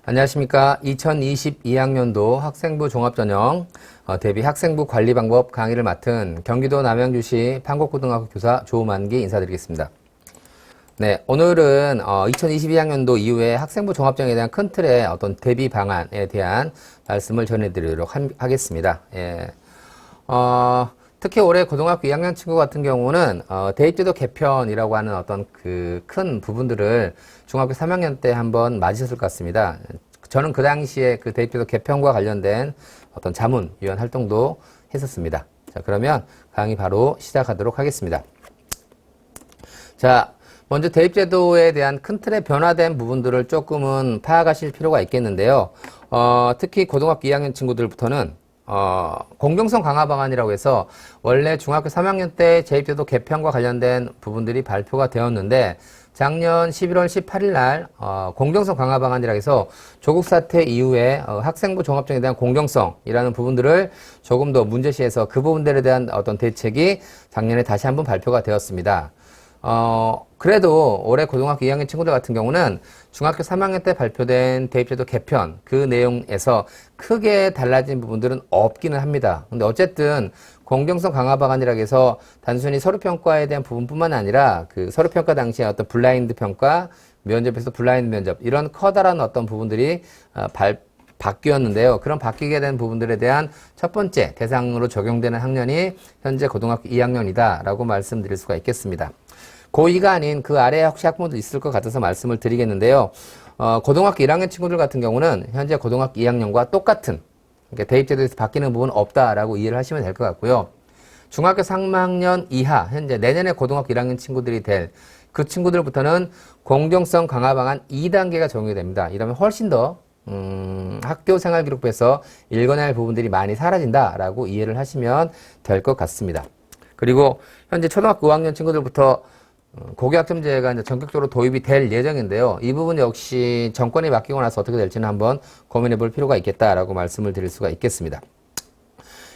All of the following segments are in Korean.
안녕하십니까. 2022학년도 학생부 종합전형 대비 학생부 관리 방법 강의를 맡은 경기도 남양주시 판곡고등학교 교사 조만기 인사드리겠습니다. 네, 오늘은 2022학년도 이후에 학생부 종합전형에 대한 큰 틀의 어떤 대비 방안에 대한 말씀을 전해드리도록 하겠습니다. 예. 특히 올해 고등학교 2학년 친구 같은 경우는 대입제도 개편이라고 하는 어떤 그 큰 부분들을 중학교 3학년 때 한번 맞으셨을 것 같습니다. 저는 그 당시에 그 대입제도 개편과 관련된 어떤 자문위원 활동도 했었습니다. 자, 그러면 강의 바로 시작하도록 하겠습니다. 자, 먼저 대입제도에 대한 큰 틀의 변화된 부분들을 조금은 파악하실 필요가 있겠는데요. 특히 고등학교 2학년 친구들부터는 공정성 강화 방안이라고 해서 원래 중학교 3학년 때 대입제도 개편과 관련된 부분들이 발표가 되었는데 작년 11월 18일 날 공정성 강화 방안이라고 해서 조국 사태 이후에 학생부 종합전형에 대한 공정성이라는 부분들을 조금 더 문제시해서 그 부분들에 대한 어떤 대책이 작년에 다시 한번 발표가 되었습니다. 그래도 올해 고등학교 2학년 친구들 같은 경우는 중학교 3학년 때 발표된 대입제도 개편 그 내용에서 크게 달라진 부분들은 없기는 합니다. 근데 어쨌든 공정성 강화 방안이라고 해서 단순히 서류평가에 대한 부분뿐만 아니라 그 서류평가 당시에 어떤 블라인드 평가, 면접에서 블라인드 면접 이런 커다란 어떤 부분들이 바뀌었는데요. 그런 바뀌게 된 부분들에 대한 첫 번째 대상으로 적용되는 학년이 현재 고등학교 2학년이다 라고 말씀드릴 수가 있겠습니다. 고2가 아닌 그 아래에 혹시 학부모도 있을 것 같아서 말씀을 드리겠는데요. 고등학교 1학년 친구들 같은 경우는 현재 고등학교 2학년과 똑같은 그러니까 대입제도에서 바뀌는 부분은 없다라고 이해를 하시면 될 것 같고요. 중학교 3학년 이하 현재 내년에 고등학교 1학년 친구들이 될 그 친구들부터는 공정성 강화 방안 2단계가 적용이 됩니다. 이러면 훨씬 더 학교생활기록부에서 읽어내야 할 부분들이 많이 사라진다라고 이해를 하시면 될 것 같습니다. 그리고 현재 초등학교 5학년 친구들부터 고교학점제가 이제 전격적으로 도입이 될 예정인데요. 이 부분 역시 정권이 바뀌고 나서 어떻게 될지는 한번 고민해 볼 필요가 있겠다라고 말씀을 드릴 수가 있겠습니다.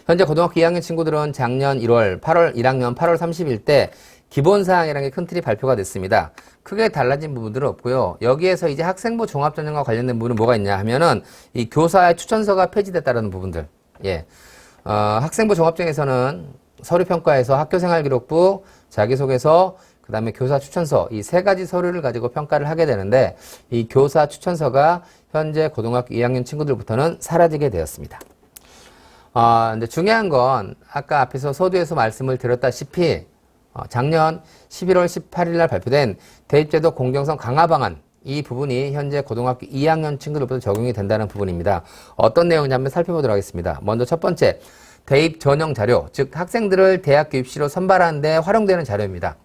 현재 고등학교 2학년 친구들은 작년 1학년 8월 30일 때 기본사항이라는 게 큰 틀이 발표가 됐습니다. 크게 달라진 부분들은 없고요. 여기에서 이제 학생부 종합전형과 관련된 부분은 뭐가 있냐 하면은 이 교사의 추천서가 폐지됐다는 부분들. 예. 학생부 종합전형에서는 서류평가에서 학교생활기록부, 자기소개서, 그 다음에 교사 추천서 이 세 가지 서류를 가지고 평가를 하게 되는데 이 교사 추천서가 현재 고등학교 2학년 친구들부터는 사라지게 되었습니다. 근데 중요한 건 아까 앞에서 서두에서 말씀을 드렸다시피 작년 11월 18일 날 발표된 대입제도 공정성 강화 방안 이 부분이 현재 고등학교 2학년 친구들부터 적용이 된다는 부분입니다. 어떤 내용인지 한번 살펴보도록 하겠습니다. 먼저 첫 번째 대입 전형 자료, 즉 학생들을 대학교 입시로 선발하는 데 활용되는 자료입니다.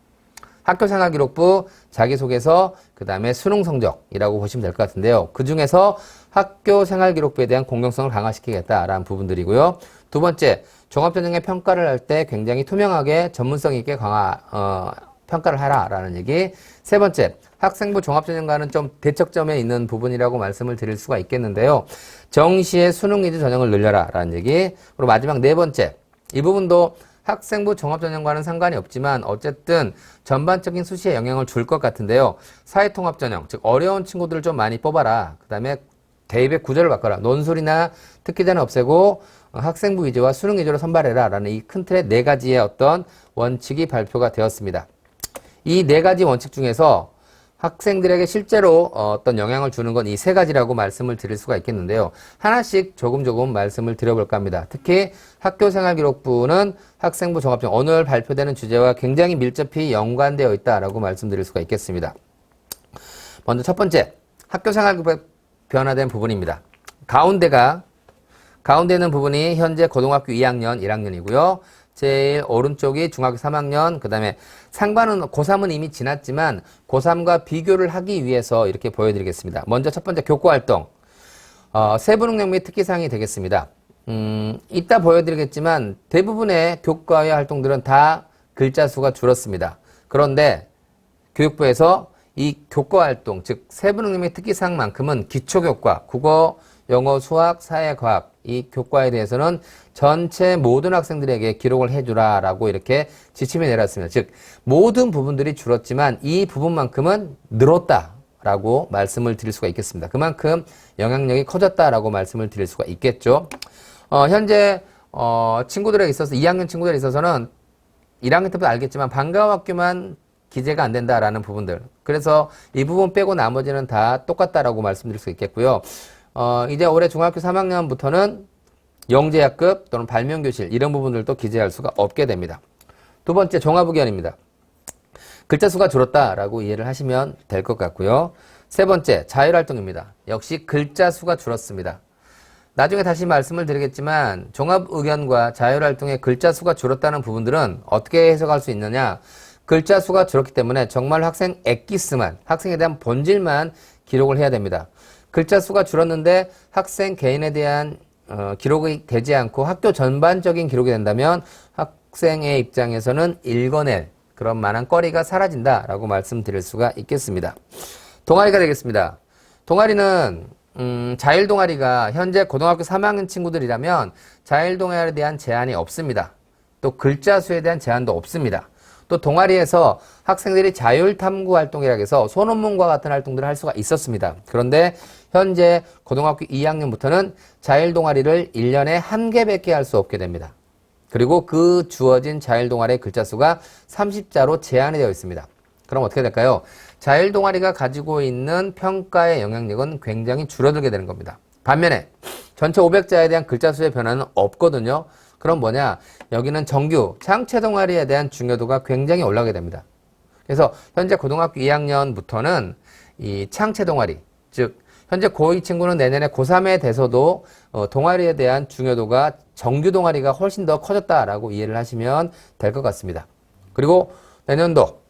학교생활기록부, 자기소개서, 그 다음에 수능 성적이라고 보시면 될 것 같은데요. 그 중에서 학교생활기록부에 대한 공정성을 강화시키겠다라는 부분들이고요. 두 번째, 종합전형의 평가를 할 때 굉장히 투명하게 전문성 있게 평가를 하라라는 얘기. 세 번째, 학생부 종합전형과는 좀 대척점에 있는 부분이라고 말씀을 드릴 수가 있겠는데요. 정시의 수능 위주 전형을 늘려라라는 얘기. 그리고 마지막 네 번째, 이 부분도 학생부 종합전형과는 상관이 없지만 어쨌든 전반적인 수시에 영향을 줄 것 같은데요. 사회통합전형, 즉 어려운 친구들을 좀 많이 뽑아라. 그 다음에 대입의 구조를 바꿔라. 논술이나 특기자는 없애고 학생부 위주와 수능 위주로 선발해라 라는 이 큰 틀의 네 가지의 어떤 원칙이 발표가 되었습니다. 이 네 가지 원칙 중에서 학생들에게 실제로 어떤 영향을 주는 건 이 세 가지라고 말씀을 드릴 수가 있겠는데요. 하나씩 조금 말씀을 드려볼까 합니다. 특히 학교생활기록부는 학생부 종합전형 오늘 발표되는 주제와 굉장히 밀접히 연관되어 있다라고 말씀드릴 수가 있겠습니다. 먼저 첫 번째, 학교생활기록부에 변화된 부분입니다. 가운데 있는 부분이 현재 고등학교 2학년, 1학년이고요. 제일 오른쪽이 중학교 3학년, 그 다음에 상반은 고3은 이미 지났지만 고3과 비교를 하기 위해서 이렇게 보여드리겠습니다. 먼저 첫 번째 교과활동. 세부능력 및 특기사항이 되겠습니다. 이따 보여드리겠지만 대부분의 교과의 활동들은 다 글자 수가 줄었습니다. 그런데 교육부에서 이 교과활동, 즉 세부능력 및 특기사항만큼은 기초교과, 국어, 영어, 수학, 사회, 과학 이 교과에 대해서는 전체 모든 학생들에게 기록을 해주라라고 이렇게 지침이 내렸습니다. 즉 모든 부분들이 줄었지만 이 부분만큼은 늘었다. 라고 말씀을 드릴 수가 있겠습니다. 그만큼 영향력이 커졌다라고 말씀을 드릴 수가 있겠죠. 현재 친구들에 있어서 2학년 친구들에 있어서는 1학년 때부터 알겠지만 방과학교만 기재가 안 된다라는 부분들. 그래서 이 부분 빼고 나머지는 다 똑같다라고 말씀드릴 수 있겠고요. 이제 올해 중학교 3학년부터는 영재학급 또는 발명교실 이런 부분들도 기재할 수가 없게 됩니다. 두 번째 종합의견입니다. 글자 수가 줄었다라고 이해를 하시면 될 것 같고요. 세 번째 자율활동입니다. 역시 글자 수가 줄었습니다. 나중에 다시 말씀을 드리겠지만 종합의견과 자율활동의 글자 수가 줄었다는 부분들은 어떻게 해석할 수 있느냐. 글자 수가 줄었기 때문에 정말 학생 엑기스만, 학생에 대한 본질만 기록을 해야 됩니다. 글자 수가 줄었는데 학생 개인에 대한 기록이 되지 않고 학교 전반적인 기록이 된다면 학생의 입장에서는 읽어낼 그런 만한 거리가 사라진다라고 말씀드릴 수가 있겠습니다. 동아리가 되겠습니다. 동아리는 자율동아리가 현재 고등학교 3학년 친구들이라면 자율동아리에 대한 제한이 없습니다. 또 글자 수에 대한 제한도 없습니다. 또 동아리에서 학생들이 자율탐구 활동이라고 해서 소논문과 같은 활동들을 할 수가 있었습니다. 그런데 현재 고등학교 2학년부터는 자율동아리를 1년에 1개밖에 할 수 없게 됩니다. 그리고 그 주어진 자율동아리의 글자 수가 30자로 제한이 되어 있습니다. 그럼 어떻게 될까요? 자율동아리가 가지고 있는 평가의 영향력은 굉장히 줄어들게 되는 겁니다. 반면에 전체 500자에 대한 글자 수의 변화는 없거든요. 그럼 뭐냐? 여기는 정규 창체 동아리에 대한 중요도가 굉장히 올라가게 됩니다. 그래서 현재 고등학교 2학년부터는 이 창체 동아리, 즉 현재 고2 친구는 내년에 고3에 돼서도 동아리에 대한 중요도가 정규 동아리가 훨씬 더 커졌다라고 이해를 하시면 될 것 같습니다. 그리고 내년도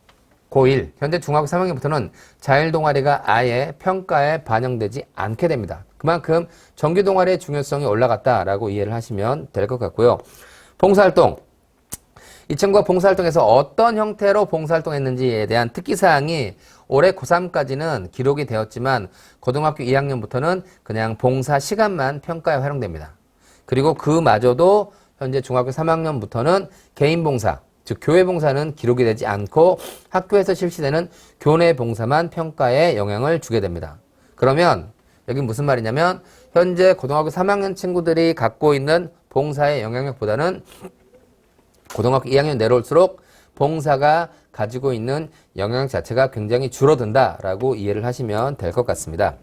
고1, 현재 중학교 3학년부터는 자율 동아리가 아예 평가에 반영되지 않게 됩니다. 그만큼 정규 동아리의 중요성이 올라갔다라고 이해를 하시면 될 것 같고요. 봉사활동. 이 친구가 봉사활동에서 어떤 형태로 봉사활동했는지에 대한 특기사항이 올해 고3까지는 기록이 되었지만 고등학교 2학년부터는 그냥 봉사 시간만 평가에 활용됩니다. 그리고 그마저도 현재 중학교 3학년부터는 개인 봉사, 즉 교회 봉사는 기록이 되지 않고 학교에서 실시되는 교내 봉사만 평가에 영향을 주게 됩니다. 그러면 여기 무슨 말이냐면 현재 고등학교 3학년 친구들이 갖고 있는 봉사의 영향력보다는 고등학교 2학년 내려올수록 봉사가 가지고 있는 영향력 자체가 굉장히 줄어든다라고 이해를 하시면 될 것 같습니다.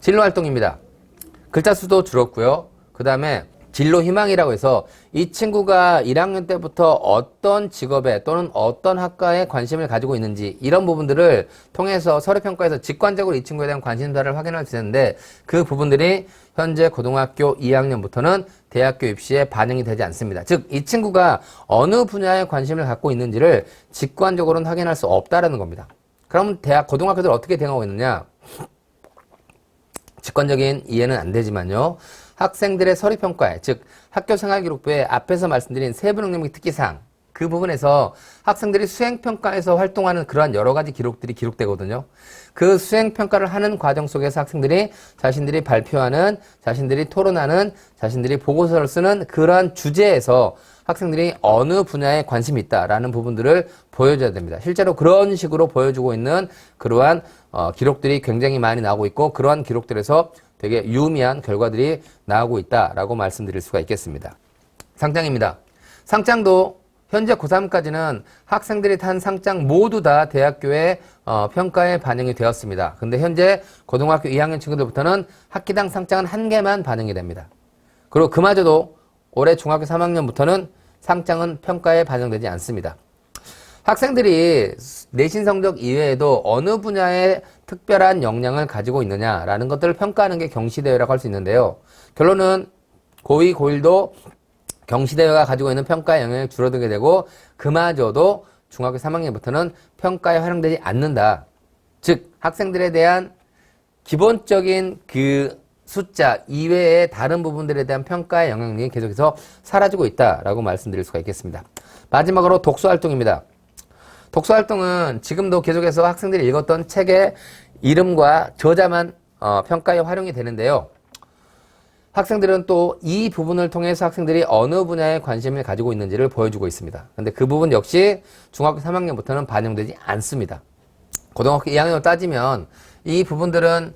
진로활동입니다. 글자 수도 줄었고요. 그 다음에 진로희망이라고 해서 이 친구가 1학년 때부터 어떤 직업에 또는 어떤 학과에 관심을 가지고 있는지 이런 부분들을 통해서 서류평가에서 직관적으로 이 친구에 대한 관심사를 확인할 수 있는데 그 부분들이 현재 고등학교 2학년부터는 대학교 입시에 반영이 되지 않습니다. 즉, 이 친구가 어느 분야에 관심을 갖고 있는지를 직관적으로는 확인할 수 없다는 겁니다. 그럼 고등학교들 어떻게 대응하고 있느냐? 직관적인 이해는 안 되지만요. 학생들의 서류평가에, 즉 학교생활기록부에 앞에서 말씀드린 세부능력 특기사항 그 부분에서 학생들이 수행평가에서 활동하는 그러한 여러 가지 기록들이 기록되거든요. 그 수행평가를 하는 과정 속에서 학생들이 자신들이 발표하는, 자신들이 토론하는, 자신들이 보고서를 쓰는 그러한 주제에서 학생들이 어느 분야에 관심이 있다라는 부분들을 보여줘야 됩니다. 실제로 그런 식으로 보여주고 있는 그러한 기록들이 굉장히 많이 나오고 있고 그러한 기록들에서 되게 유의미한 결과들이 나오고 있다라고 말씀드릴 수가 있겠습니다. 상장입니다. 상장도 현재 고3까지는 학생들이 탄 상장 모두 다 대학교의 평가에 반영이 되었습니다. 근데 현재 고등학교 2학년 친구들부터는 학기당 상장은 1개만 반영이 됩니다. 그리고 그마저도 올해 중학교 3학년부터는 상장은 평가에 반영되지 않습니다. 학생들이 내신 성적 이외에도 어느 분야에 특별한 역량을 가지고 있느냐라는 것들을 평가하는 게 경시대회라고 할 수 있는데요. 결론은 고2, 고1도 경시대회가 가지고 있는 평가의 영향이 줄어들게 되고 그마저도 중학교 3학년부터는 평가에 활용되지 않는다. 즉 학생들에 대한 기본적인 그 숫자 이외의 다른 부분들에 대한 평가의 영향력이 계속해서 사라지고 있다라고 말씀드릴 수가 있겠습니다. 마지막으로 독서활동입니다. 독서활동은 지금도 계속해서 학생들이 읽었던 책의 이름과 저자만 평가에 활용이 되는데요. 학생들은 또 이 부분을 통해서 학생들이 어느 분야에 관심을 가지고 있는지를 보여주고 있습니다. 근데 그 부분 역시 중학교 3학년부터는 반영되지 않습니다. 고등학교 2학년으로 따지면 이 부분들은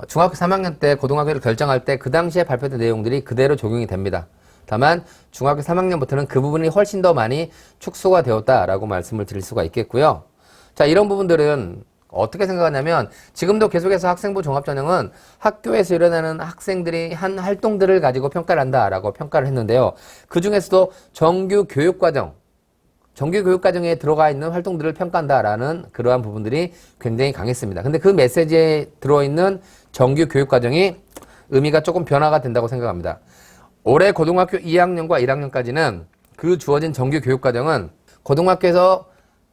중학교 3학년 때 고등학교를 결정할 때 그 당시에 발표된 내용들이 그대로 적용이 됩니다. 다만 중학교 3학년부터는 그 부분이 훨씬 더 많이 축소가 되었다라고 말씀을 드릴 수가 있겠고요. 자, 이런 부분들은 어떻게 생각하냐면 지금도 계속해서 학생부 종합전형은 학교에서 일어나는 학생들이 한 활동들을 가지고 평가를 한다라고 평가를 했는데요. 그 중에서도 정규 교육과정에 들어가 있는 활동들을 평가한다라는 그러한 부분들이 굉장히 강했습니다. 근데 그 메시지에 들어있는 정규 교육과정이 의미가 조금 변화가 된다고 생각합니다. 올해 고등학교 2학년과 1학년까지는 그 주어진 정규 교육과정은 고등학교에서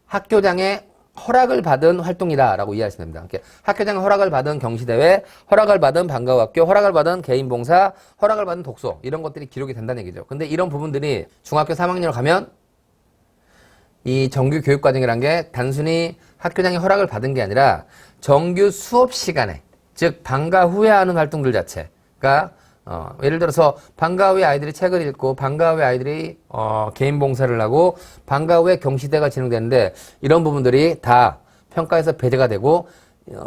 학교장의 허락을 받은 활동이다라고 이해하시면 됩니다. 학교장 허락을 받은 경시대회, 허락을 받은 방과후학교, 허락을 받은 개인봉사, 허락을 받은 독서 이런 것들이 기록이 된다는 얘기죠. 근데 이런 부분들이 중학교 3학년을 가면 이 정규 교육과정이란 게 단순히 학교장이 허락을 받은 게 아니라 정규 수업 시간에, 즉 방과 후에 하는 활동들 자체가 예를 들어서 방과 후에 아이들이 책을 읽고 방과 후에 아이들이 개인 봉사를 하고 방과 후에 경시대가 진행되는데 이런 부분들이 다 평가에서 배제가 되고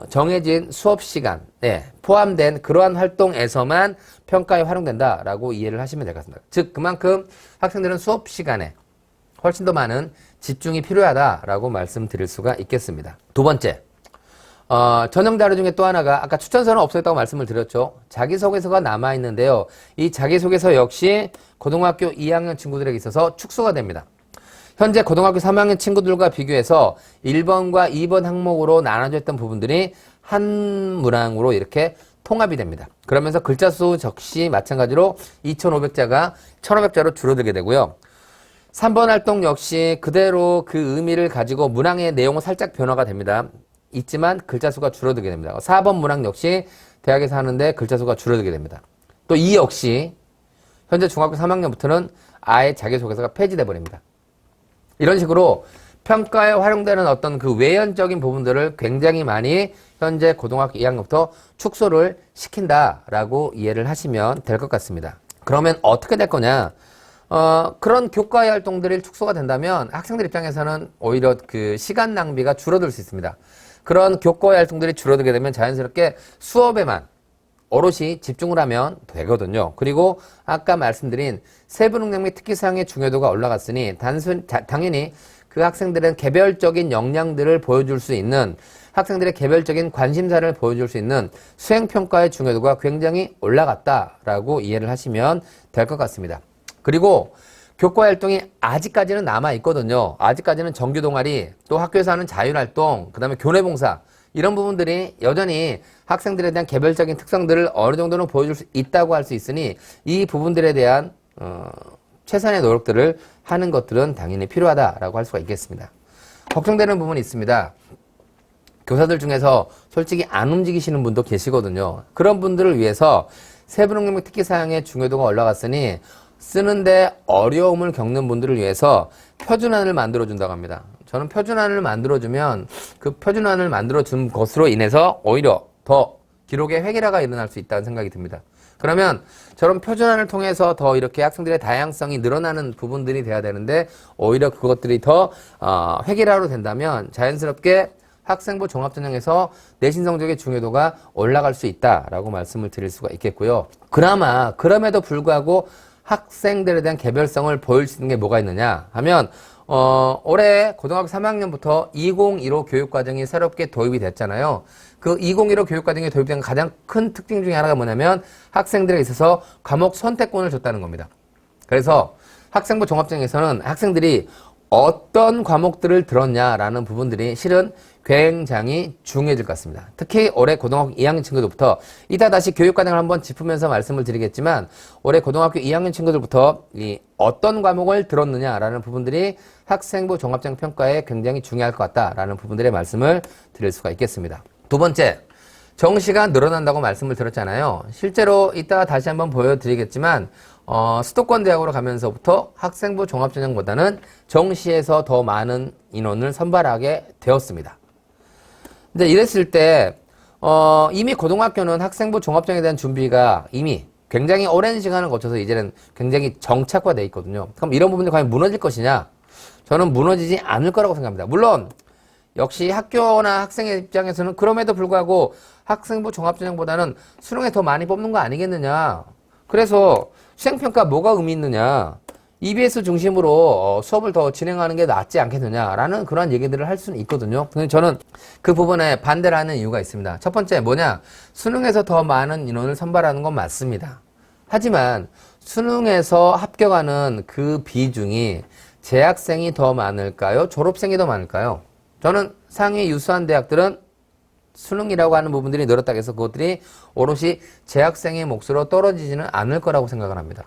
정해진 수업 시간에 포함된 그러한 활동에서만 평가에 활용된다라고 이해를 하시면 될 것 같습니다. 즉 그만큼 학생들은 수업 시간에 훨씬 더 많은 집중이 필요하다라고 말씀드릴 수가 있겠습니다. 두 번째, 전형 자료 중에 또 하나가 아까 추천서는 없어졌다고 말씀을 드렸죠. 자기소개서가 남아있는데요. 이 자기소개서 역시 고등학교 2학년 친구들에게 있어서 축소가 됩니다. 현재 고등학교 3학년 친구들과 비교해서 1번과 2번 항목으로 나눠져 있던 부분들이 한 문항으로 이렇게 통합이 됩니다. 그러면서 글자 수 역시 마찬가지로 2,500자가 1,500자로 줄어들게 되고요. 3번 활동 역시 그대로 그 의미를 가지고 문항의 내용은 살짝 변화가 됩니다. 있지만 글자 수가 줄어들게 됩니다. 4번 문항 역시 대학에서 하는데 글자 수가 줄어들게 됩니다. 또 이 역시 현재 중학교 3학년부터는 아예 자기소개서가 폐지돼 버립니다. 이런 식으로 평가에 활용되는 어떤 그 외연적인 부분들을 굉장히 많이 현재 고등학교 2학년부터 축소를 시킨다라고 이해를 하시면 될 것 같습니다. 그러면 어떻게 될 거냐? 그런 교과의 활동들이 축소가 된다면 학생들 입장에서는 오히려 그 시간 낭비가 줄어들 수 있습니다. 그런 교과의 활동들이 줄어들게 되면 자연스럽게 수업에만 오롯이 집중을 하면 되거든요. 그리고 아까 말씀드린 세부능력 및 특기사항의 중요도가 올라갔으니 당연히 그 학생들은 개별적인 역량들을 보여줄 수 있는 학생들의 개별적인 관심사를 보여줄 수 있는 수행평가의 중요도가 굉장히 올라갔다라고 이해를 하시면 될 것 같습니다. 그리고 교과 활동이 아직까지는 남아있거든요. 아직까지는 정규 동아리, 또 학교에서 하는 자율활동, 그 다음에 교내봉사 이런 부분들이 여전히 학생들에 대한 개별적인 특성들을 어느 정도는 보여줄 수 있다고 할 수 있으니 이 부분들에 대한 최선의 노력들을 하는 것들은 당연히 필요하다라고 할 수가 있겠습니다. 걱정되는 부분이 있습니다. 교사들 중에서 솔직히 안 움직이시는 분도 계시거든요. 그런 분들을 위해서 세부능력 및 특기사항의 중요도가 올라갔으니 쓰는데 어려움을 겪는 분들을 위해서 표준안을 만들어준다고 합니다. 저는 표준안을 만들어주면 그 표준안을 만들어준 것으로 인해서 오히려 더 기록의 획일화가 일어날 수 있다는 생각이 듭니다. 그러면 저런 표준안을 통해서 더 이렇게 학생들의 다양성이 늘어나는 부분들이 돼야 되는데 오히려 그것들이 더 획일화로 된다면 자연스럽게 학생부 종합전형에서 내신 성적의 중요도가 올라갈 수 있다라고 말씀을 드릴 수가 있겠고요. 그럼에도 불구하고 학생들에 대한 개별성을 보일 수 있는 게 뭐가 있느냐 하면 올해 고등학교 3학년부터 2015 교육과정이 새롭게 도입이 됐잖아요. 그 2015 교육과정이 도입된 가장 큰 특징 중에 하나가 뭐냐면 학생들에 있어서 과목 선택권을 줬다는 겁니다. 그래서 학생부 종합전형에서는 학생들이 어떤 과목들을 들었냐라는 부분들이 실은 굉장히 중요해질 것 같습니다. 특히 올해 고등학교 2학년 친구들부터 이따 다시 교육과정을 한번 짚으면서 말씀을 드리겠지만 올해 고등학교 2학년 친구들부터 이 어떤 과목을 들었느냐라는 부분들이 학생부 종합전형 평가에 굉장히 중요할 것 같다라는 부분들의 말씀을 드릴 수가 있겠습니다. 두 번째, 정시가 늘어난다고 말씀을 드렸잖아요. 실제로 이따 다시 한번 보여드리겠지만 수도권 대학으로 가면서부터 학생부 종합전형보다는 정시에서 더 많은 인원을 선발하게 되었습니다. 근데 이랬을 때 이미 고등학교는 학생부 종합전형에 대한 준비가 이미 굉장히 오랜 시간을 거쳐서 이제는 굉장히 정착화되어 있거든요. 그럼 이런 부분이 과연 무너질 것이냐? 저는 무너지지 않을 거라고 생각합니다. 물론 역시 학교나 학생의 입장에서는 그럼에도 불구하고 학생부 종합전형보다는 수능에 더 많이 뽑는 거 아니겠느냐. 그래서 수행평가 뭐가 의미 있느냐. EBS 중심으로 수업을 더 진행하는 게 낫지 않겠느냐라는 그런 얘기들을 할 수는 있거든요. 근데 저는 그 부분에 반대를 하는 이유가 있습니다. 첫 번째 뭐냐. 수능에서 더 많은 인원을 선발하는 건 맞습니다. 하지만 수능에서 합격하는 그 비중이 재학생이 더 많을까요? 졸업생이 더 많을까요? 저는 상위 유수한 대학들은 수능이라고 하는 부분들이 늘었다고 해서 그것들이 오롯이 재학생의 몫으로 떨어지지는 않을 거라고 생각을 합니다.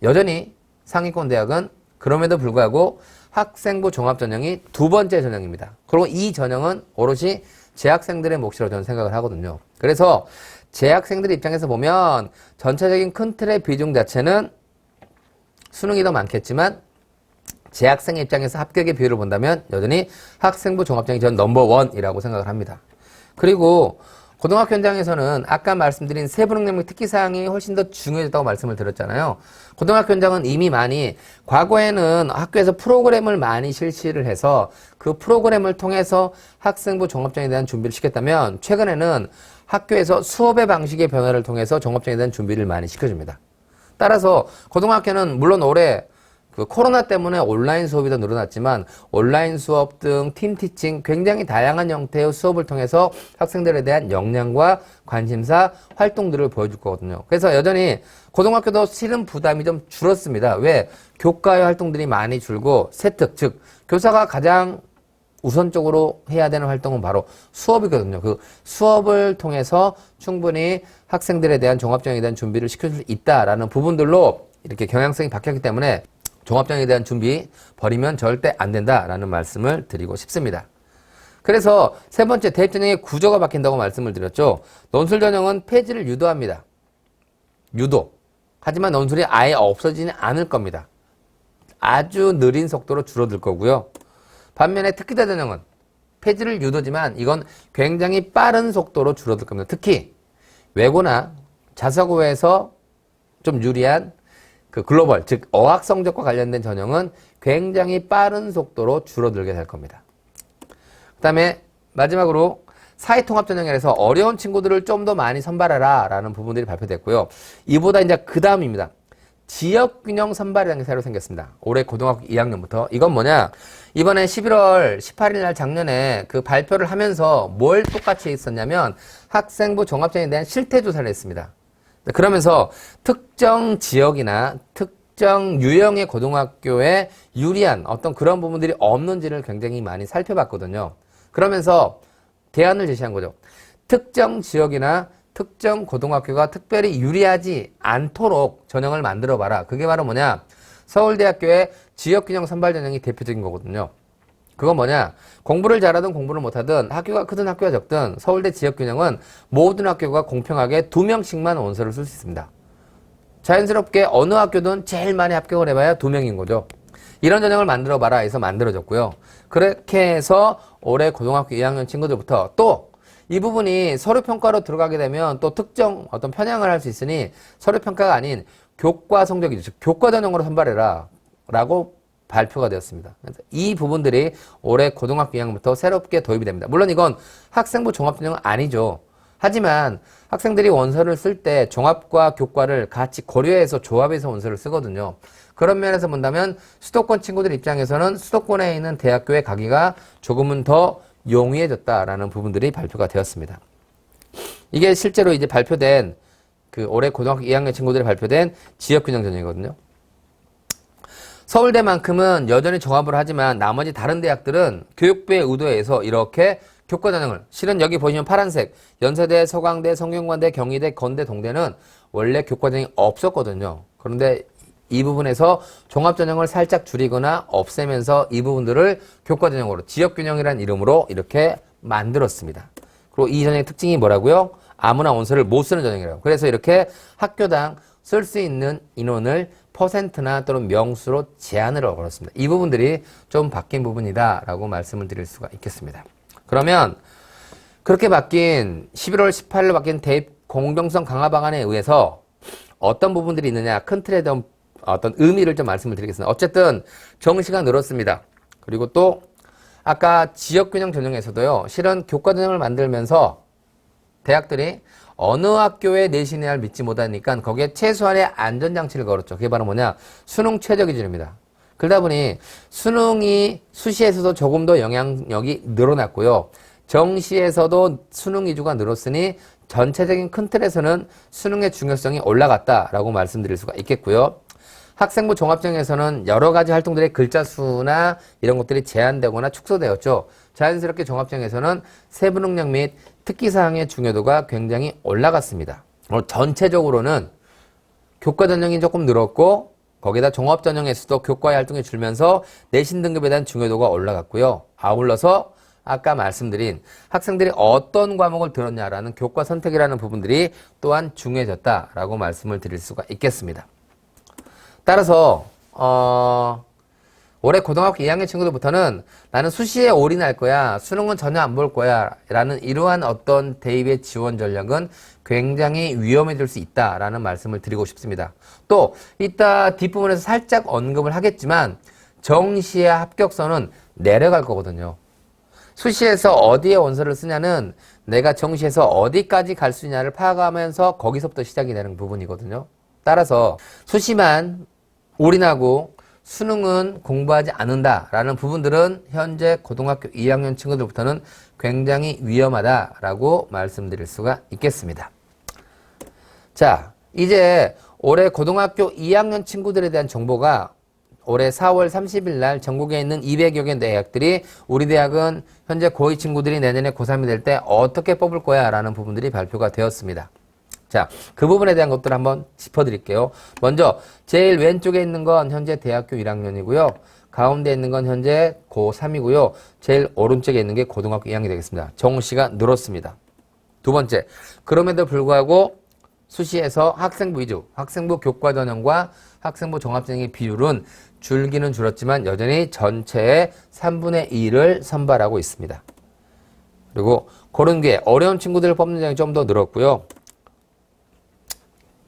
여전히 상위권 대학은 그럼에도 불구하고 학생부 종합전형이 두 번째 전형입니다. 그리고 이 전형은 오롯이 재학생들의 몫이라고 저는 생각을 하거든요. 그래서 재학생들 입장에서 보면 전체적인 큰 틀의 비중 자체는 수능이 더 많겠지만 재학생 입장에서 합격의 비율을 본다면 여전히 학생부 종합전형이 전 넘버원이라고 생각을 합니다. 그리고 고등학교 현장에서는 아까 말씀드린 세부능력 특기사항이 훨씬 더 중요해졌다고 말씀을 드렸잖아요. 고등학교 현장은 이미 많이 과거에는 학교에서 프로그램을 많이 실시를 해서 그 프로그램을 통해서 학생부 종합전형에 대한 준비를 시켰다면 최근에는 학교에서 수업의 방식의 변화를 통해서 종합전형에 대한 준비를 많이 시켜줍니다. 따라서 고등학교는 물론 올해 그 코로나 때문에 온라인 수업이 더 늘어났지만 온라인 수업 등 팀티칭 굉장히 다양한 형태의 수업을 통해서 학생들에 대한 역량과 관심사 활동들을 보여줄 거거든요. 그래서 여전히 고등학교도 실은 부담이 좀 줄었습니다. 왜? 교과의 활동들이 많이 줄고 세특, 즉 교사가 가장 우선적으로 해야 되는 활동은 바로 수업이거든요. 그 수업을 통해서 충분히 학생들에 대한 종합전형에 대한 준비를 시킬 수 있다라는 부분들로 이렇게 경향성이 바뀌었기 때문에 종합전형에 대한 준비 버리면 절대 안 된다라는 말씀을 드리고 싶습니다. 그래서 세 번째 대입전형의 구조가 바뀐다고 말씀을 드렸죠. 논술전형은 폐지를 유도합니다. 유도. 하지만 논술이 아예 없어지는 않을 겁니다. 아주 느린 속도로 줄어들 거고요. 반면에 특기자 전형은 폐지를 유도지만 이건 굉장히 빠른 속도로 줄어들 겁니다. 특히 외고나 자사고에서 좀 유리한 그 글로벌, 즉 어학 성적과 관련된 전형은 굉장히 빠른 속도로 줄어들게 될 겁니다. 그 다음에 마지막으로 사회통합 전형이라서 어려운 친구들을 좀 더 많이 선발하라 라는 부분들이 발표됐고요. 이보다 이제 그 다음입니다. 지역균형 선발이라는 게 새로 생겼습니다. 올해 고등학교 2학년부터. 이건 뭐냐? 이번에 11월 18일 날 작년에 그 발표를 하면서 뭘 똑같이 했었냐면 학생부 종합전형에 대한 실태조사를 했습니다. 그러면서 특정 지역이나 특정 유형의 고등학교에 유리한 어떤 그런 부분들이 없는지를 굉장히 많이 살펴봤거든요. 그러면서 대안을 제시한 거죠. 특정 지역이나 특정 고등학교가 특별히 유리하지 않도록 전형을 만들어봐라. 그게 바로 뭐냐? 서울대학교의 지역균형 선발 전형이 대표적인 거거든요. 그건 뭐냐? 공부를 잘하든 공부를 못하든 학교가 크든 학교가 적든 서울대 지역균형은 모든 학교가 공평하게 2명씩만 원서를 쓸 수 있습니다. 자연스럽게 어느 학교든 제일 많이 합격을 해봐야 2명인 거죠. 이런 전형을 만들어봐라 해서 만들어졌고요. 그렇게 해서 올해 고등학교 2학년 친구들부터 또 이 부분이 서류평가로 들어가게 되면 또 특정 어떤 편향을 할 수 있으니 서류평가가 아닌 교과 성적이죠. 즉 교과 전형으로 선발해라 라고 발표가 되었습니다. 그래서 이 부분들이 올해 고등학교 2학년부터 새롭게 도입이 됩니다. 물론 이건 학생부 종합전형은 아니죠. 하지만 학생들이 원서를 쓸 때 종합과 교과를 같이 고려해서 조합해서 원서를 쓰거든요. 그런 면에서 본다면 수도권 친구들 입장에서는 수도권에 있는 대학교에 가기가 조금은 더 용이해졌다라는 부분들이 발표가 되었습니다. 이게 실제로 이제 발표된 그 올해 고등학교 2학년 친구들이 발표된 지역균형 전형이거든요. 서울대만큼은 여전히 종합을 하지만 나머지 다른 대학들은 교육부의 의도에서 이렇게 교과 전형을 실은 여기 보시면 파란색 연세대, 서강대, 성균관대, 경희대, 건대, 동대는 원래 교과 전형이 없었거든요. 그런데 이 부분에서 종합전형을 살짝 줄이거나 없애면서 이 부분들을 교과전형으로 지역균형이라는 이름으로 이렇게 만들었습니다. 그리고 이 전형의 특징이 뭐라고요? 아무나 원서를 못 쓰는 전형이라고. 그래서 이렇게 학교당 쓸 수 있는 인원을 퍼센트나 또는 명수로 제한을 걸었습니다. 이 부분들이 좀 바뀐 부분이다 라고 말씀을 드릴 수가 있겠습니다. 그러면 그렇게 바뀐 11월 18일로 바뀐 대입 공정성 강화 방안에 의해서 어떤 부분들이 있느냐 큰 틀에 좀 어떤 의미를 좀 말씀을 드리겠습니다. 어쨌든 정시가 늘었습니다. 그리고 또 아까 지역균형 전형에서도요. 실은 교과 전형을 만들면서 대학들이 어느 학교에 내신을 믿지 못하니까 거기에 최소한의 안전장치를 걸었죠. 그게 바로 뭐냐? 수능 최저 기준입니다. 그러다 보니 수능이 수시에서도 조금 더 영향력이 늘어났고요. 정시에서도 수능 위주가 늘었으니 전체적인 큰 틀에서는 수능의 중요성이 올라갔다라고 말씀드릴 수가 있겠고요. 학생부 종합전형에서는 여러 가지 활동들의 글자 수나 이런 것들이 제한되거나 축소되었죠. 자연스럽게 종합전형에서는 세부 능력 및 특기사항의 중요도가 굉장히 올라갔습니다. 전체적으로는 교과 전형이 조금 늘었고 거기다 종합 전형에서도 교과의 활동이 줄면서 내신 등급에 대한 중요도가 올라갔고요. 아울러서 아까 말씀드린 학생들이 어떤 과목을 들었냐라는 교과 선택이라는 부분들이 또한 중요해졌다라고 말씀을 드릴 수가 있겠습니다. 따라서 올해 고등학교 2학년 친구들부터는 나는 수시에 올인할 거야, 수능은 전혀 안 볼 거야 라는 이러한 어떤 대입의 지원 전략은 굉장히 위험해질 수 있다라는 말씀을 드리고 싶습니다. 또 이따 뒷부분에서 살짝 언급을 하겠지만 정시의 합격선은 내려갈 거거든요. 수시에서 어디에 원서를 쓰냐는 내가 정시에서 어디까지 갈 수 있냐를 파악하면서 거기서부터 시작이 되는 부분이거든요. 따라서 수시만 올인하고 수능은 공부하지 않는다라는 부분들은 현재 고등학교 2학년 친구들부터는 굉장히 위험하다라고 말씀드릴 수가 있겠습니다. 자, 이제 올해 고등학교 2학년 친구들에 대한 정보가 올해 4월 30일 날 전국에 있는 200여 개 대학들이 우리 대학은 현재 고2 친구들이 내년에 고3이 될 때 어떻게 뽑을 거야 라는 부분들이 발표가 되었습니다. 자, 그 부분에 대한 것들을 한번 짚어드릴게요. 먼저 제일 왼쪽에 있는 건 현재 대학교 1학년이고요. 가운데 있는 건 현재 고3이고요. 제일 오른쪽에 있는 게 고등학교 2학년이 되겠습니다. 정시가 늘었습니다. 두 번째, 그럼에도 불구하고 수시에서 학생부 위주, 학생부 교과 전형과 학생부 종합전형의 비율은 줄기는 줄었지만 여전히 전체의 3분의 2를 선발하고 있습니다. 그리고 그런 게 어려운 친구들을 뽑는 전형이 좀 더 늘었고요.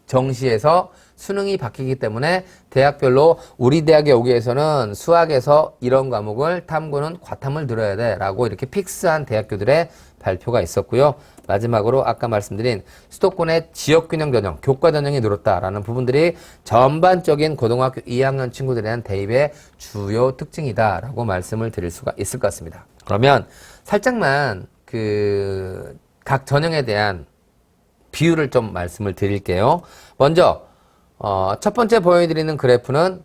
정시에서 수능이 바뀌기 때문에 대학별로 우리 대학에 오기 위해서는 수학에서 이런 과목을 탐구는 과탐을 들어야 돼 라고 이렇게 픽스한 대학교들의 발표가 있었고요. 마지막으로 아까 말씀드린 수도권의 지역균형 전형, 교과 전형이 늘었다라는 부분들이 전반적인 고등학교 2학년 친구들에 대한 대입의 주요 특징이다라고 말씀을 드릴 수가 있을 것 같습니다. 그러면 살짝만 각 전형에 대한 비율을 좀 말씀을 드릴게요. 먼저 첫 번째 보여드리는 그래프는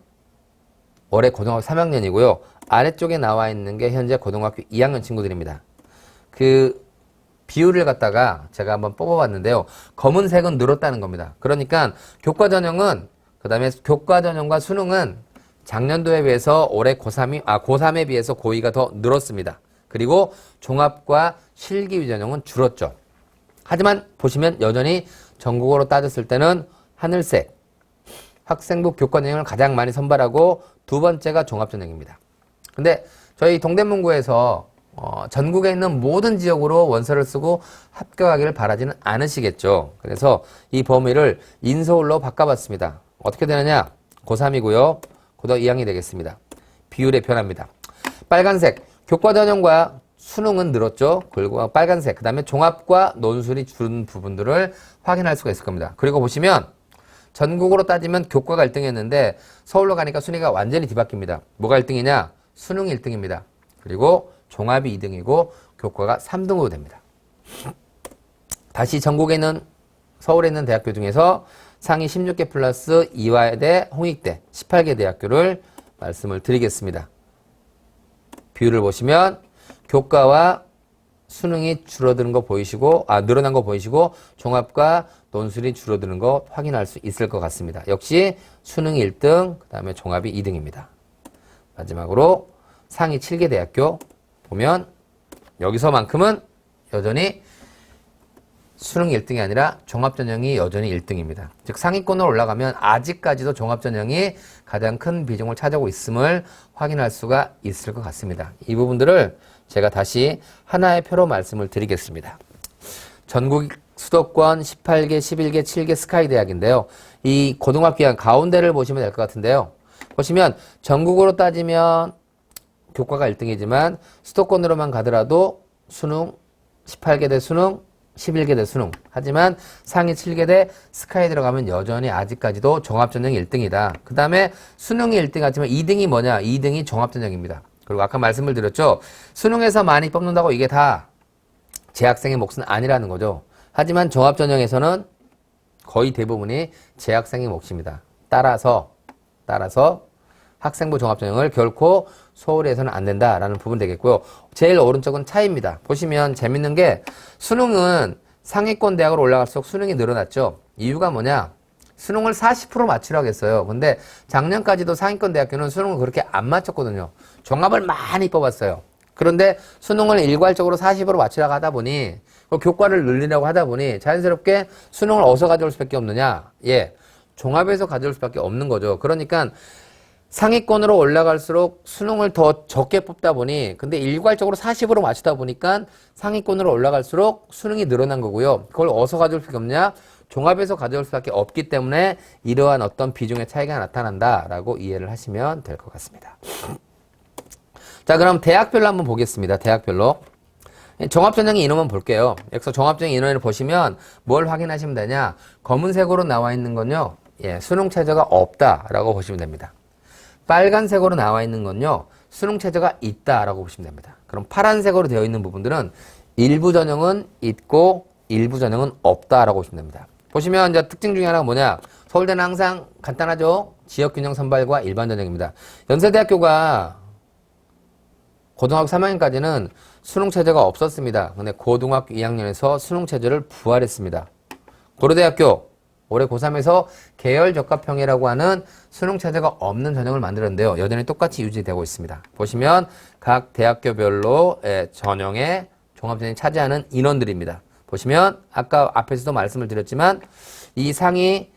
올해 고등학교 3학년이고요. 아래쪽에 나와 있는 게 현재 고등학교 2학년 친구들입니다. 그 비율을 갖다가 제가 한번 뽑아봤는데요. 검은색은 늘었다는 겁니다. 그러니까 교과 전형은 그다음에 교과 전형과 수능은 작년도에 비해서 올해 고3에 비해서 고2가 더 늘었습니다. 그리고 종합과 실기 전형은 줄었죠. 하지만 보시면 여전히 전국으로 따졌을 때는 하늘색 학생부 교과 전형을 가장 많이 선발하고 두 번째가 종합전형입니다. 근데 저희 동대문구에서 전국에 있는 모든 지역으로 원서를 쓰고 합격하기를 바라지는 않으시겠죠. 그래서 이 범위를 인서울로 바꿔봤습니다. 어떻게 되느냐? 고3이고요. 고등학교 2학년이 되겠습니다. 비율의 변화입니다. 빨간색 교과 전형과 수능은 늘었죠. 그리고 빨간색, 그 다음에 종합과 논술이 줄은 부분들을 확인할 수가 있을 겁니다. 그리고 보시면 전국으로 따지면 교과가 1등이었는데 서울로 가니까 순위가 완전히 뒤바뀝니다. 뭐가 1등이냐? 수능이 1등입니다. 그리고 종합이 2등이고 교과가 3등으로 됩니다. 다시 전국에 있는 서울에 있는 대학교 중에서 상위 16개 플러스 이화여대, 홍익대 18개 대학교를 말씀을 드리겠습니다. 비율을 보시면 교과와 수능이 줄어드는 거 보이시고, 늘어난 거 보이시고, 종합과 논술이 줄어드는 거 확인할 수 있을 것 같습니다. 역시 수능이 1등, 그 다음에 종합이 2등입니다. 마지막으로 상위 7개 대학교 보면 여기서만큼은 여전히 수능이 1등이 아니라 종합전형이 여전히 1등입니다. 즉 상위권으로 올라가면 아직까지도 종합전형이 가장 큰 비중을 차지하고 있음을 확인할 수가 있을 것 같습니다. 이 부분들을 제가 다시 하나의 표로 말씀을 드리겠습니다. 전국 수도권 18개, 11개, 7개 스카이 대학인데요. 이 고등학교 가운데를 보시면 될 것 같은데요. 보시면 전국으로 따지면 교과가 1등이지만 수도권으로만 가더라도 수능 18개대 수능, 11개대 수능. 하지만 상위 7개대 스카이 들어가면 여전히 아직까지도 종합전형이 1등이다. 그 다음에 수능이 1등 하지만 2등이 뭐냐? 2등이 종합전형입니다. 그리고 아까 말씀을 드렸죠. 수능에서 많이 뽑는다고 이게 다 재학생의 몫은 아니라는 거죠. 하지만 종합전형에서는 거의 대부분이 재학생의 몫입니다. 따라서 학생부 종합전형을 결코 소홀히 해서는 안 된다라는 부분 되겠고요. 제일 오른쪽은 차이입니다. 보시면 재밌는 게 수능은 상위권 대학으로 올라갈수록 수능이 늘어났죠. 이유가 뭐냐? 수능을 40% 맞추라고 했어요. 근데 작년까지도 상위권 대학교는 수능을 그렇게 안 맞췄거든요. 종합을 많이 뽑았어요. 그런데 수능을 일괄적으로 40% 맞추라고 하다 보니 교과를 늘리려고 하다 보니 자연스럽게 수능을 어디서 가져올 수밖에 없느냐? 예, 종합에서 가져올 수밖에 없는 거죠. 그러니까 상위권으로 올라갈수록 수능을 더 적게 뽑다 보니 근데 일괄적으로 40으로 맞추다 보니까 상위권으로 올라갈수록 수능이 늘어난 거고요. 그걸 어디서 가져올 수밖에 없냐? 종합에서 가져올 수밖에 없기 때문에 이러한 어떤 비중의 차이가 나타난다라고 이해를 하시면 될 것 같습니다. 자, 그럼 대학별로 한번 보겠습니다. 대학별로. 종합전형의 인원만 볼게요. 여기서 종합전형 인원을 보시면 뭘 확인하시면 되냐? 검은색으로 나와 있는 건요. 예, 수능 최저가 없다라고 보시면 됩니다. 빨간색으로 나와 있는 건요. 수능 최저가 있다라고 보시면 됩니다. 그럼 파란색으로 되어 있는 부분들은 일부 전형은 있고 일부 전형은 없다라고 보시면 됩니다. 보시면 이제 특징 중에 하나가 뭐냐? 서울대는 항상 간단하죠. 지역균형 선발과 일반 전형입니다. 연세대학교가 고등학교 3학년까지는 수능 체제가 없었습니다. 근데 고등학교 2학년에서 수능 체제를 부활했습니다. 고려대학교 올해 고3에서 계열 적합형이라고 하는 수능 체제가 없는 전형을 만들었는데요. 여전히 똑같이 유지되고 있습니다. 보시면 각 대학교별로 전형의 종합전형이 차지하는 인원들입니다. 보시면 아까 앞에서도 말씀을 드렸지만 이 상위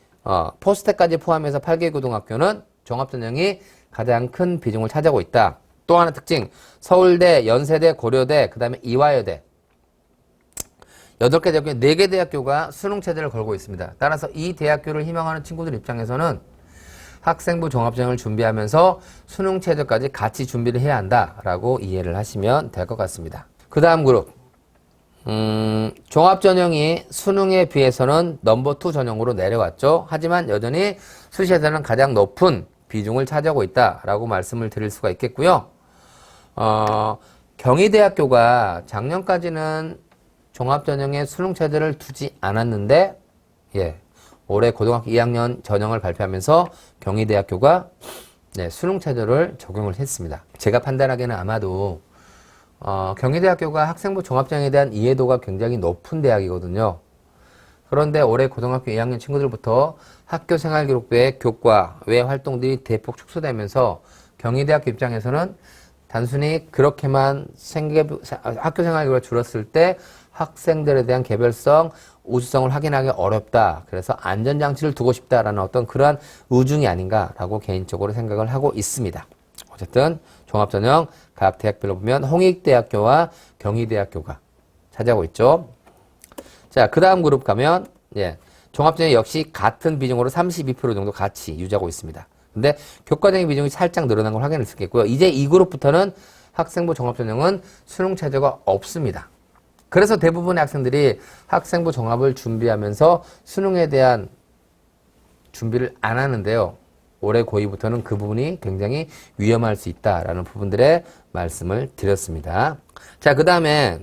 포스텍까지 포함해서 8개 고등학교는 종합전형이 가장 큰 비중을 차지하고 있다. 또 하나 특징, 서울대, 연세대, 고려대, 그 다음에 이화여대 8개 대학교, 4개 대학교가 수능 체제를 걸고 있습니다. 따라서 이 대학교를 희망하는 친구들 입장에서는 학생부 종합전형을 준비하면서 수능 체제까지 같이 준비를 해야 한다라고 이해를 하시면 될 것 같습니다. 그 다음 그룹, 종합전형이 수능에 비해서는 넘버2 전형으로 내려왔죠. 하지만 여전히 수시에서는 가장 높은 비중을 차지하고 있다라고 말씀을 드릴 수가 있겠고요. 경희대학교가 작년까지는 종합전형에 수능 체제를 두지 않았는데, 예, 올해 고등학교 2학년 전형을 발표하면서 경희대학교가 수능 체제를 적용을 했습니다. 제가 판단하기에는 아마도 경희대학교가 학생부 종합전형에 대한 이해도가 굉장히 높은 대학이거든요. 그런데 올해 고등학교 2학년 친구들부터 학교생활기록부의 교과 외 활동들이 대폭 축소되면서 경희대학교 입장에서는 단순히 그렇게만 학교생활기록이 줄었을 때 학생들에 대한 개별성, 우수성을 확인하기 어렵다. 그래서 안전장치를 두고 싶다라는 어떤 그러한 의중이 아닌가라고 개인적으로 생각을 하고 있습니다. 어쨌든 종합전형 각 대학별로 보면 홍익대학교와 경희대학교가 차지하고 있죠. 자, 그 다음 그룹 가면 종합전형 역시 같은 비중으로 32% 정도 같이 유지하고 있습니다. 근데 교과적인 비중이 살짝 늘어난 걸 확인할 수 있겠고요. 이제 이 그룹부터는 학생부 종합전형은 수능 체제가 없습니다. 그래서 대부분의 학생들이 학생부 종합을 준비하면서 수능에 대한 준비를 안 하는데요. 올해 고2부터는 그 부분이 굉장히 위험할 수 있다라는 부분들의 말씀을 드렸습니다. 자, 그 다음에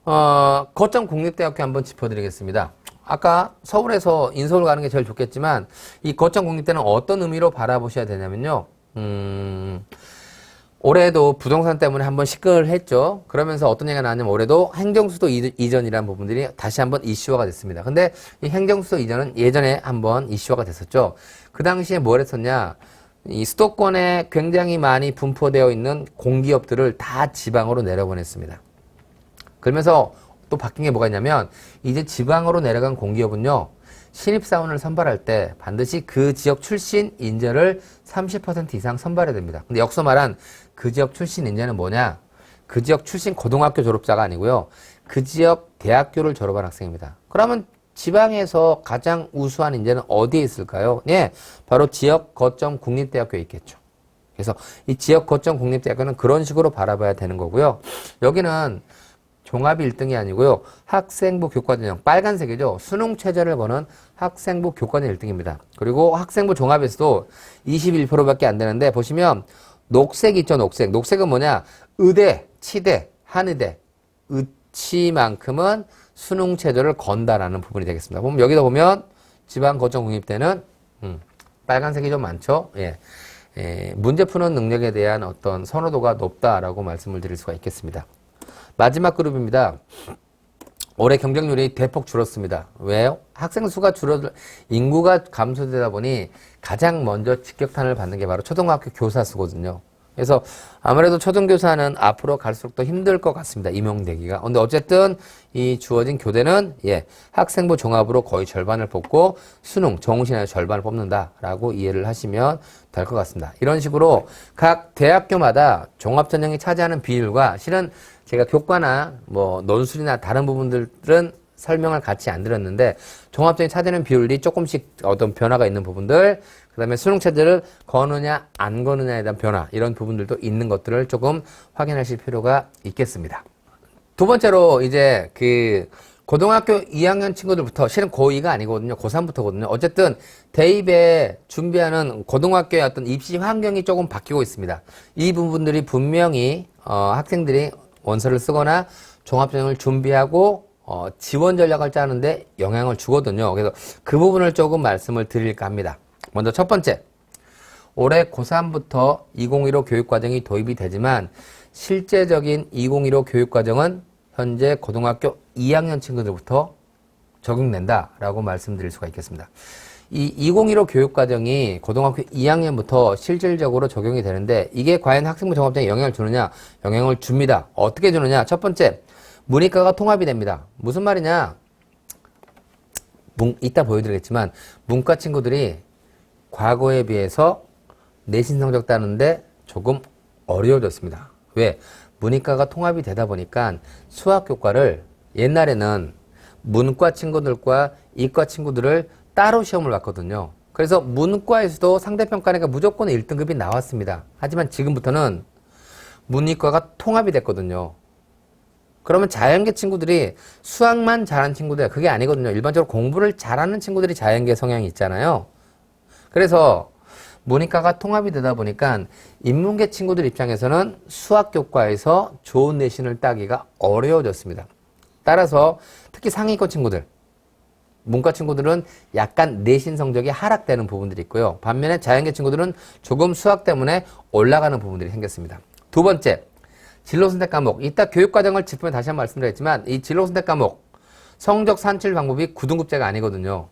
거점 국립대학교 한번 짚어드리겠습니다. 아까 서울에서 인서울 가는 게 제일 좋겠지만 이 거점 국립대는 어떤 의미로 바라보셔야 되냐면요. 올해도 부동산 때문에 한번 시끌했죠. 그러면서 어떤 얘기가 나왔냐면 올해도 행정수도 이전이라는 부분들이 다시 한번 이슈화가 됐습니다. 근데 이 행정수도 이전은 예전에 한번 이슈화가 됐었죠. 그 당시에 뭘 했었냐. 이 수도권에 굉장히 많이 분포되어 있는 공기업들을 다 지방으로 내려보냈습니다. 그러면서 또 바뀐 게 뭐가 있냐면 이제 지방으로 내려간 공기업은요. 신입사원을 선발할 때 반드시 그 지역 출신 인재를 30% 이상 선발해야 됩니다. 근데 여기서 말한 그 지역 출신 인재는 뭐냐? 그 지역 출신 고등학교 졸업자가 아니고요. 그 지역 대학교를 졸업한 학생입니다. 그러면 지방에서 가장 우수한 인재는 어디에 있을까요? 바로 지역 거점 국립대학교에 있겠죠. 그래서 이 지역 거점 공립대학교는 그런 식으로 바라봐야 되는 거고요. 여기는 종합이 1등이 아니고요. 학생부 교과전형 빨간색이죠. 수능 최저를 거는 학생부 교과전형 1등입니다. 그리고 학생부 종합에서도 21%밖에 안 되는데 보시면 녹색 있죠. 녹색. 녹색은 뭐냐? 의대, 치대, 한의대, 의치만큼은 수능 최저를 건다라는 부분이 되겠습니다. 보면 여기다 보면 지방 거점 공립대는 빨간색이 좀 많죠. 예. 문제 푸는 능력에 대한 어떤 선호도가 높다라고 말씀을 드릴 수가 있겠습니다. 마지막 그룹입니다. 올해 경쟁률이 대폭 줄었습니다. 왜요? 학생 수가 인구가 감소되다 보니 가장 먼저 직격탄을 받는 게 바로 초등학교 교사 수거든요. 그래서 아무래도 초등교사는 앞으로 갈수록 더 힘들 것 같습니다. 임용되기가. 근데 어쨌든 이 주어진 교대는 학생부 종합으로 거의 절반을 뽑고 수능, 정시나 절반을 뽑는다라고 이해를 하시면 될 것 같습니다. 이런 식으로 각 대학교마다 종합전형이 차지하는 비율과 실은 제가 교과나 뭐 논술이나 다른 부분들은 설명을 같이 안 드렸는데 종합전형이 차지하는 비율이 조금씩 어떤 변화가 있는 부분들, 그 다음에 수능 체제를 거느냐 안 거느냐에 대한 변화, 이런 부분들도 있는 것들을 조금 확인하실 필요가 있겠습니다. 두 번째로 이제 그 고등학교 2학년 친구들부터, 실은 고2가 아니거든요. 고3부터거든요. 어쨌든 대입에 준비하는 고등학교의 어떤 입시 환경이 조금 바뀌고 있습니다. 이 부분들이 분명히 학생들이 원서를 쓰거나 종합전형을 준비하고 지원 전략을 짜는데 영향을 주거든요. 그래서 그 부분을 조금 말씀을 드릴까 합니다. 먼저 첫 번째, 올해 고3부터 2015 교육과정이 도입이 되지만 실제적인 2015 교육과정은 현재 고등학교 2학년 친구들부터 적용된다라고 말씀드릴 수가 있겠습니다. 이 2015 교육과정이 고등학교 2학년부터 실질적으로 적용이 되는데 이게 과연 학생부 종합전형에 영향을 주느냐? 영향을 줍니다. 어떻게 주느냐? 첫 번째, 문이과가 통합이 됩니다. 무슨 말이냐? 이따 보여드리겠지만 문과 친구들이 과거에 비해서 내신 성적 따는데 조금 어려워졌습니다. 왜? 문이과가 통합이 되다 보니까 수학 교과를 옛날에는 문과 친구들과 이과 친구들을 따로 시험을 봤거든요. 그래서 문과에서도 상대평가니까 무조건 1등급이 나왔습니다. 하지만 지금부터는 문이과가 통합이 됐거든요. 그러면 자연계 친구들이 수학만 잘하는 친구들, 그게 아니거든요. 일반적으로 공부를 잘하는 친구들이 자연계 성향이 있잖아요. 그래서 문이과가 통합이 되다 보니까 인문계 친구들 입장에서는 수학 교과에서 좋은 내신을 따기가 어려워졌습니다. 따라서 특히 상위권 친구들, 문과 친구들은 약간 내신 성적이 하락되는 부분들이 있고요. 반면에 자연계 친구들은 조금 수학 때문에 올라가는 부분들이 생겼습니다. 두 번째, 진로 선택 과목. 이따 교육과정을 짚으면 다시 한번 말씀드렸지만 이 진로 선택 과목 성적 산출 방법이 9등급제가 아니거든요.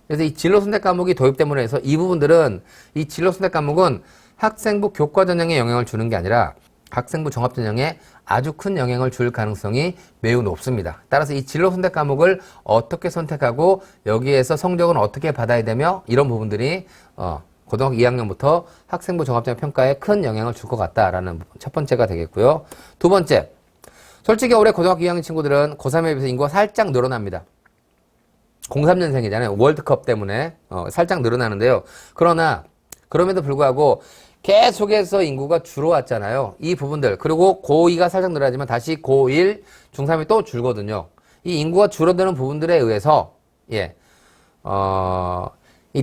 그래서 이 진로 선택 과목이 도입됨으로 해서 이 부분들은, 이 진로 선택 과목은 학생부 교과 전형에 영향을 주는 게 아니라 학생부 종합 전형에 아주 큰 영향을 줄 가능성이 매우 높습니다. 따라서 이 진로 선택 과목을 어떻게 선택하고 여기에서 성적은 어떻게 받아야 되며 이런 부분들이 고등학교 2학년부터 학생부 종합전형 평가에 큰 영향을 줄 것 같다라는 첫 번째가 되겠고요. 두 번째, 솔직히 올해 고등학교 2학년 친구들은 고3에 비해서 인구가 살짝 늘어납니다. 03년생이잖아요. 월드컵 때문에 살짝 늘어나는데요. 그러나 그럼에도 불구하고 계속해서 인구가 줄어왔잖아요. 이 부분들, 그리고 고2가 살짝 늘어나지만 다시 고1, 중3이 또 줄거든요. 이 인구가 줄어드는 부분들에 의해서 이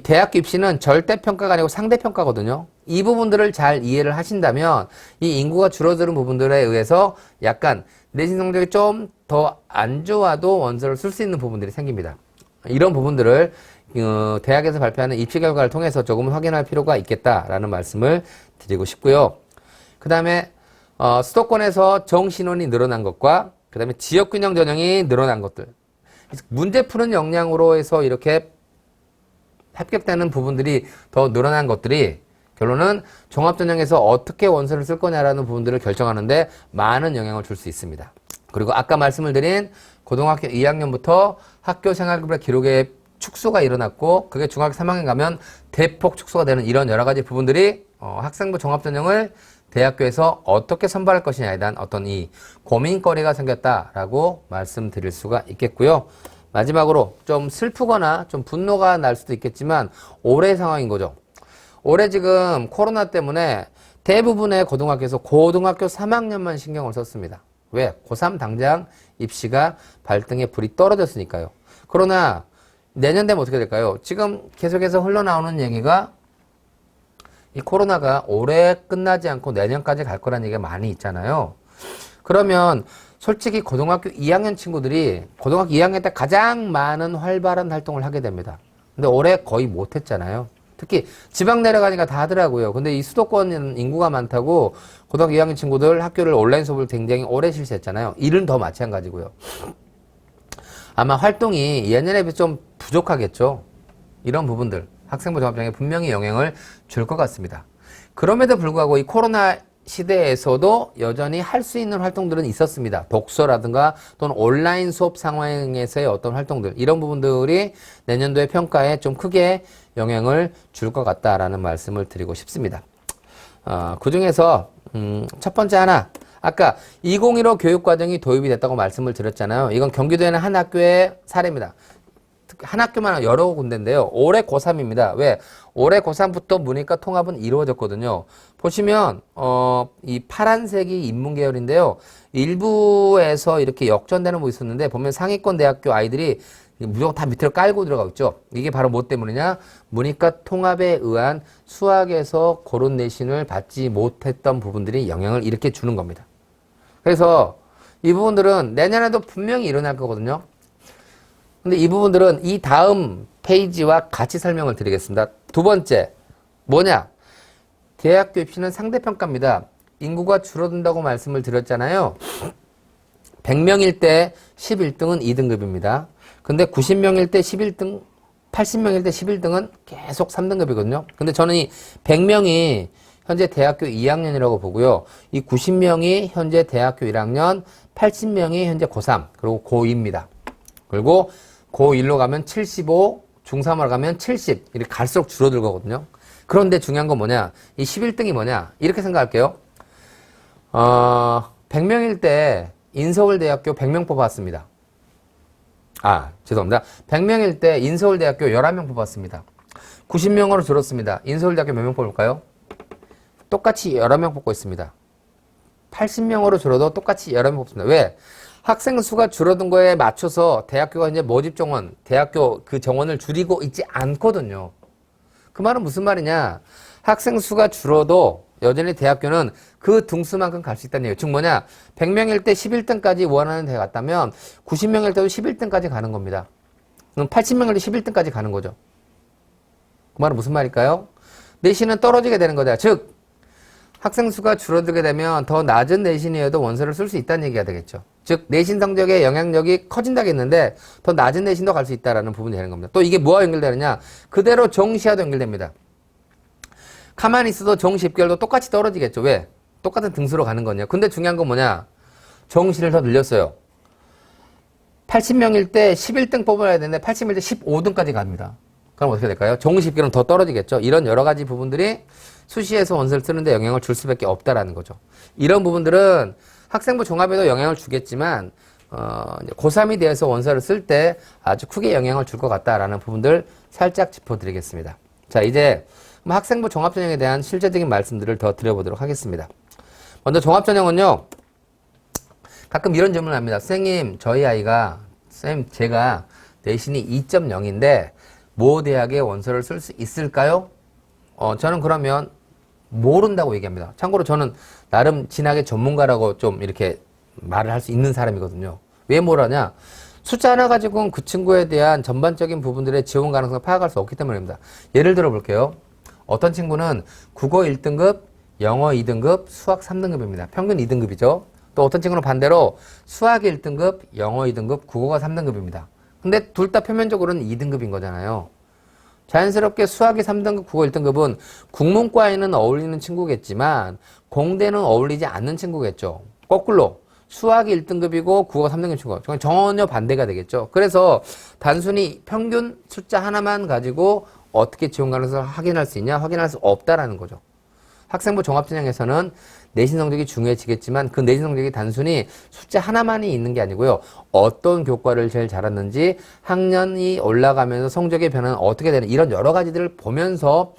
대학교 입시는 절대평가가 아니고 상대평가거든요. 이 부분들을 잘 이해를 하신다면 이 인구가 줄어드는 부분들에 의해서 약간 내신 성적이 좀 더 안 좋아도 원서를 쓸 수 있는 부분들이 생깁니다. 이런 부분들을 대학에서 발표하는 입시 결과를 통해서 조금 확인할 필요가 있겠다라는 말씀을 드리고 싶고요. 그 다음에 수도권에서 정신원이 늘어난 것과 그 다음에 지역균형 전형이 늘어난 것들, 문제 푸는 역량으로 해서 이렇게 합격되는 부분들이 더 늘어난 것들이 결론은 종합전형에서 어떻게 원서를 쓸 거냐라는 부분들을 결정하는데 많은 영향을 줄 수 있습니다. 그리고 아까 말씀을 드린 고등학교 2학년부터 학교 생활급여 기록에 축소가 일어났고 그게 중학교 3학년 가면 대폭 축소가 되는 이런 여러 가지 부분들이 학생부 종합전형을 대학교에서 어떻게 선발할 것이냐에 대한 어떤 이 고민거리가 생겼다라고 말씀드릴 수가 있겠고요. 마지막으로 좀 슬프거나 좀 분노가 날 수도 있겠지만 올해 상황인 거죠. 올해 지금 코로나 때문에 대부분의 고등학교에서 고등학교 3학년만 신경을 썼습니다. 왜? 고3 당장 입시가 발등에 불이 떨어졌으니까요. 그러나 내년 되면 어떻게 될까요? 지금 계속해서 흘러나오는 얘기가 이 코로나가 올해 끝나지 않고 내년까지 갈 거라는 얘기가 많이 있잖아요. 그러면 솔직히 고등학교 2학년 친구들이 고등학교 2학년 때 가장 많은 활발한 활동을 하게 됩니다. 근데 올해 거의 못 했잖아요. 특히 지방 내려가니까 다 하더라고요. 근데 이 수도권 인구가 많다고 고등학교 2학년 친구들 학교를 온라인 수업을 굉장히 오래 실시했잖아요. 일은 더 마찬가지고요. 아마 활동이 예년에 비해 좀 부족하겠죠. 이런 부분들 학생부 종합전형에 분명히 영향을 줄 것 같습니다. 그럼에도 불구하고 이 코로나 시대에서도 여전히 할 수 있는 활동들은 있었습니다. 독서라든가 또는 온라인 수업 상황에서의 어떤 활동들, 이런 부분들이 내년도의 평가에 좀 크게 영향을 줄 것 같다라는 말씀을 드리고 싶습니다. 그 중에서 첫 번째 하나, 아까 2015 교육과정이 도입이 됐다고 말씀을 드렸잖아요. 이건 경기도에 있는 한 학교의 사례입니다. 한 학교만 여러 군데인데요. 올해 고3입니다. 왜? 올해 고3부터 문이과 통합은 이루어졌거든요. 보시면 이 파란색이 인문계열인데요. 일부에서 이렇게 역전되는 거 있었는데 보면 상위권 대학교 아이들이 무조건 다 밑으로 깔고 들어가고 있죠. 이게 바로 뭐 때문이냐? 문이과 통합에 의한 수학에서 고른 내신을 받지 못했던 부분들이 영향을 이렇게 주는 겁니다. 그래서 이 부분들은 내년에도 분명히 일어날 거거든요. 근데 이 부분들은 이 다음 페이지와 같이 설명을 드리겠습니다. 두 번째, 뭐냐? 대학교 입시는 상대평가입니다. 인구가 줄어든다고 말씀을 드렸잖아요. 100명일 때 11등은 2등급입니다. 근데 90명일 때 11등, 80명일 때 11등은 계속 3등급이거든요. 근데 저는 이 100명이 현재 대학교 2학년이라고 보고요. 이 90명이 현재 대학교 1학년, 80명이 현재 고3, 그리고 고2입니다. 그리고 고1로 가면 75, 중3으로 가면 70, 이렇게 갈수록 줄어들 거거든요. 그런데 중요한 건 뭐냐? 이 11등이 뭐냐? 이렇게 생각할게요. 100명일 때 인서울대학교 100명 뽑았습니다. 죄송합니다. 100명일 때 인서울대학교 11명 뽑았습니다. 90명으로 줄었습니다. 인서울대학교 몇 명 뽑을까요? 똑같이 11명 뽑고 있습니다. 80명으로 줄어도 똑같이 11명 뽑습니다. 왜? 학생 수가 줄어든 거에 맞춰서 대학교가 이제 모집 정원, 대학교 그 정원을 줄이고 있지 않거든요. 그 말은 무슨 말이냐? 학생 수가 줄어도 여전히 대학교는 그 등수만큼 갈 수 있다는 얘기예요. 즉 뭐냐? 100명일 때 11등까지 원하는 데 갔다면 90명일 때도 11등까지 가는 겁니다. 그럼 80명일 때 11등까지 가는 거죠. 그 말은 무슨 말일까요? 내신은 떨어지게 되는 거다. 즉 학생 수가 줄어들게 되면 더 낮은 내신이어도 원서를 쓸 수 있다는 얘기가 되겠죠. 즉 내신 성적의 영향력이 커진다겠는데 더 낮은 내신도 갈 수 있다는 부분이 되는 겁니다. 또 이게 뭐와 연결되느냐? 그대로 정시와도 연결됩니다. 가만히 있어도 정시 입결도 똑같이 떨어지겠죠. 왜? 똑같은 등수로 가는 거냐. 근데 중요한 건 뭐냐? 정시를 더 늘렸어요. 80명일 때 11등 뽑아야 되는데 80명일 때 15등까지 갑니다. 그럼 어떻게 될까요? 정시 입결은 더 떨어지겠죠. 이런 여러 가지 부분들이 수시에서 원서를 쓰는데 영향을 줄 수밖에 없다라는 거죠. 이런 부분들은 학생부 종합에도 영향을 주겠지만 고3이 되어서 원서를 쓸 때 아주 크게 영향을 줄 것 같다라는 부분들 살짝 짚어드리겠습니다. 자, 이제 학생부 종합전형에 대한 실제적인 말씀들을 더 드려보도록 하겠습니다. 먼저 종합전형은요, 가끔 이런 질문을 합니다. 선생님, 저희 아이가, 선생님, 제가 내신이 2.0인데 모 대학에 원서를 쓸 수 있을까요? 저는 그러면 모른다고 얘기합니다. 참고로 저는 나름 진학의 전문가라고 좀 이렇게 말을 할 수 있는 사람이거든요. 왜 모르냐? 숫자 하나 가지고는 그 친구에 대한 전반적인 부분들의 지원 가능성을 파악할 수 없기 때문입니다. 예를 들어 볼게요. 어떤 친구는 국어 1등급, 영어 2등급, 수학 3등급입니다. 평균 2등급이죠. 또 어떤 친구는 반대로 수학 1등급, 영어 2등급, 국어가 3등급입니다. 근데 둘 다 표면적으로는 2등급인 거잖아요. 자연스럽게 수학이 3등급, 국어 1등급은 국문과에는 어울리는 친구겠지만 공대는 어울리지 않는 친구겠죠. 거꾸로 수학이 1등급이고 국어가 3등급 친구가 전혀 반대가 되겠죠. 그래서 단순히 평균 숫자 하나만 가지고 어떻게 지원 가능성을 확인할 수 있냐? 확인할 수 없다라는 거죠. 학생부 종합전형에서는 내신 성적이 중요해지겠지만 그 내신 성적이 단순히 숫자 하나만이 있는 게 아니고요. 어떤 교과를 제일 잘했는지, 학년이 올라가면서 성적의 변화는 어떻게 되는 이런 여러 가지들을 보면서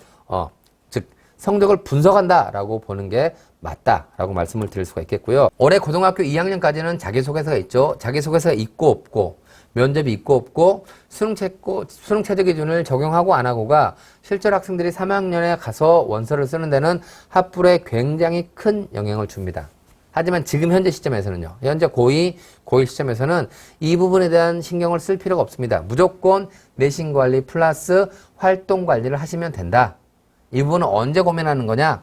즉 성적을 분석한다라고 보는 게 맞다라고 말씀을 드릴 수가 있겠고요. 올해 고등학교 2학년까지는 자기소개서가 있죠. 자기소개서가 있고 없고, 면접이 있고 없고, 수능 최저 기준을 적용하고 안 하고가 실제로 학생들이 3학년에 가서 원서를 쓰는 데는 합불에 굉장히 큰 영향을 줍니다. 하지만 지금 현재 시점에서는요. 현재 고2, 고1 시점에서는 이 부분에 대한 신경을 쓸 필요가 없습니다. 무조건 내신 관리 플러스 활동 관리를 하시면 된다. 이 부분은 언제 고민하는 거냐?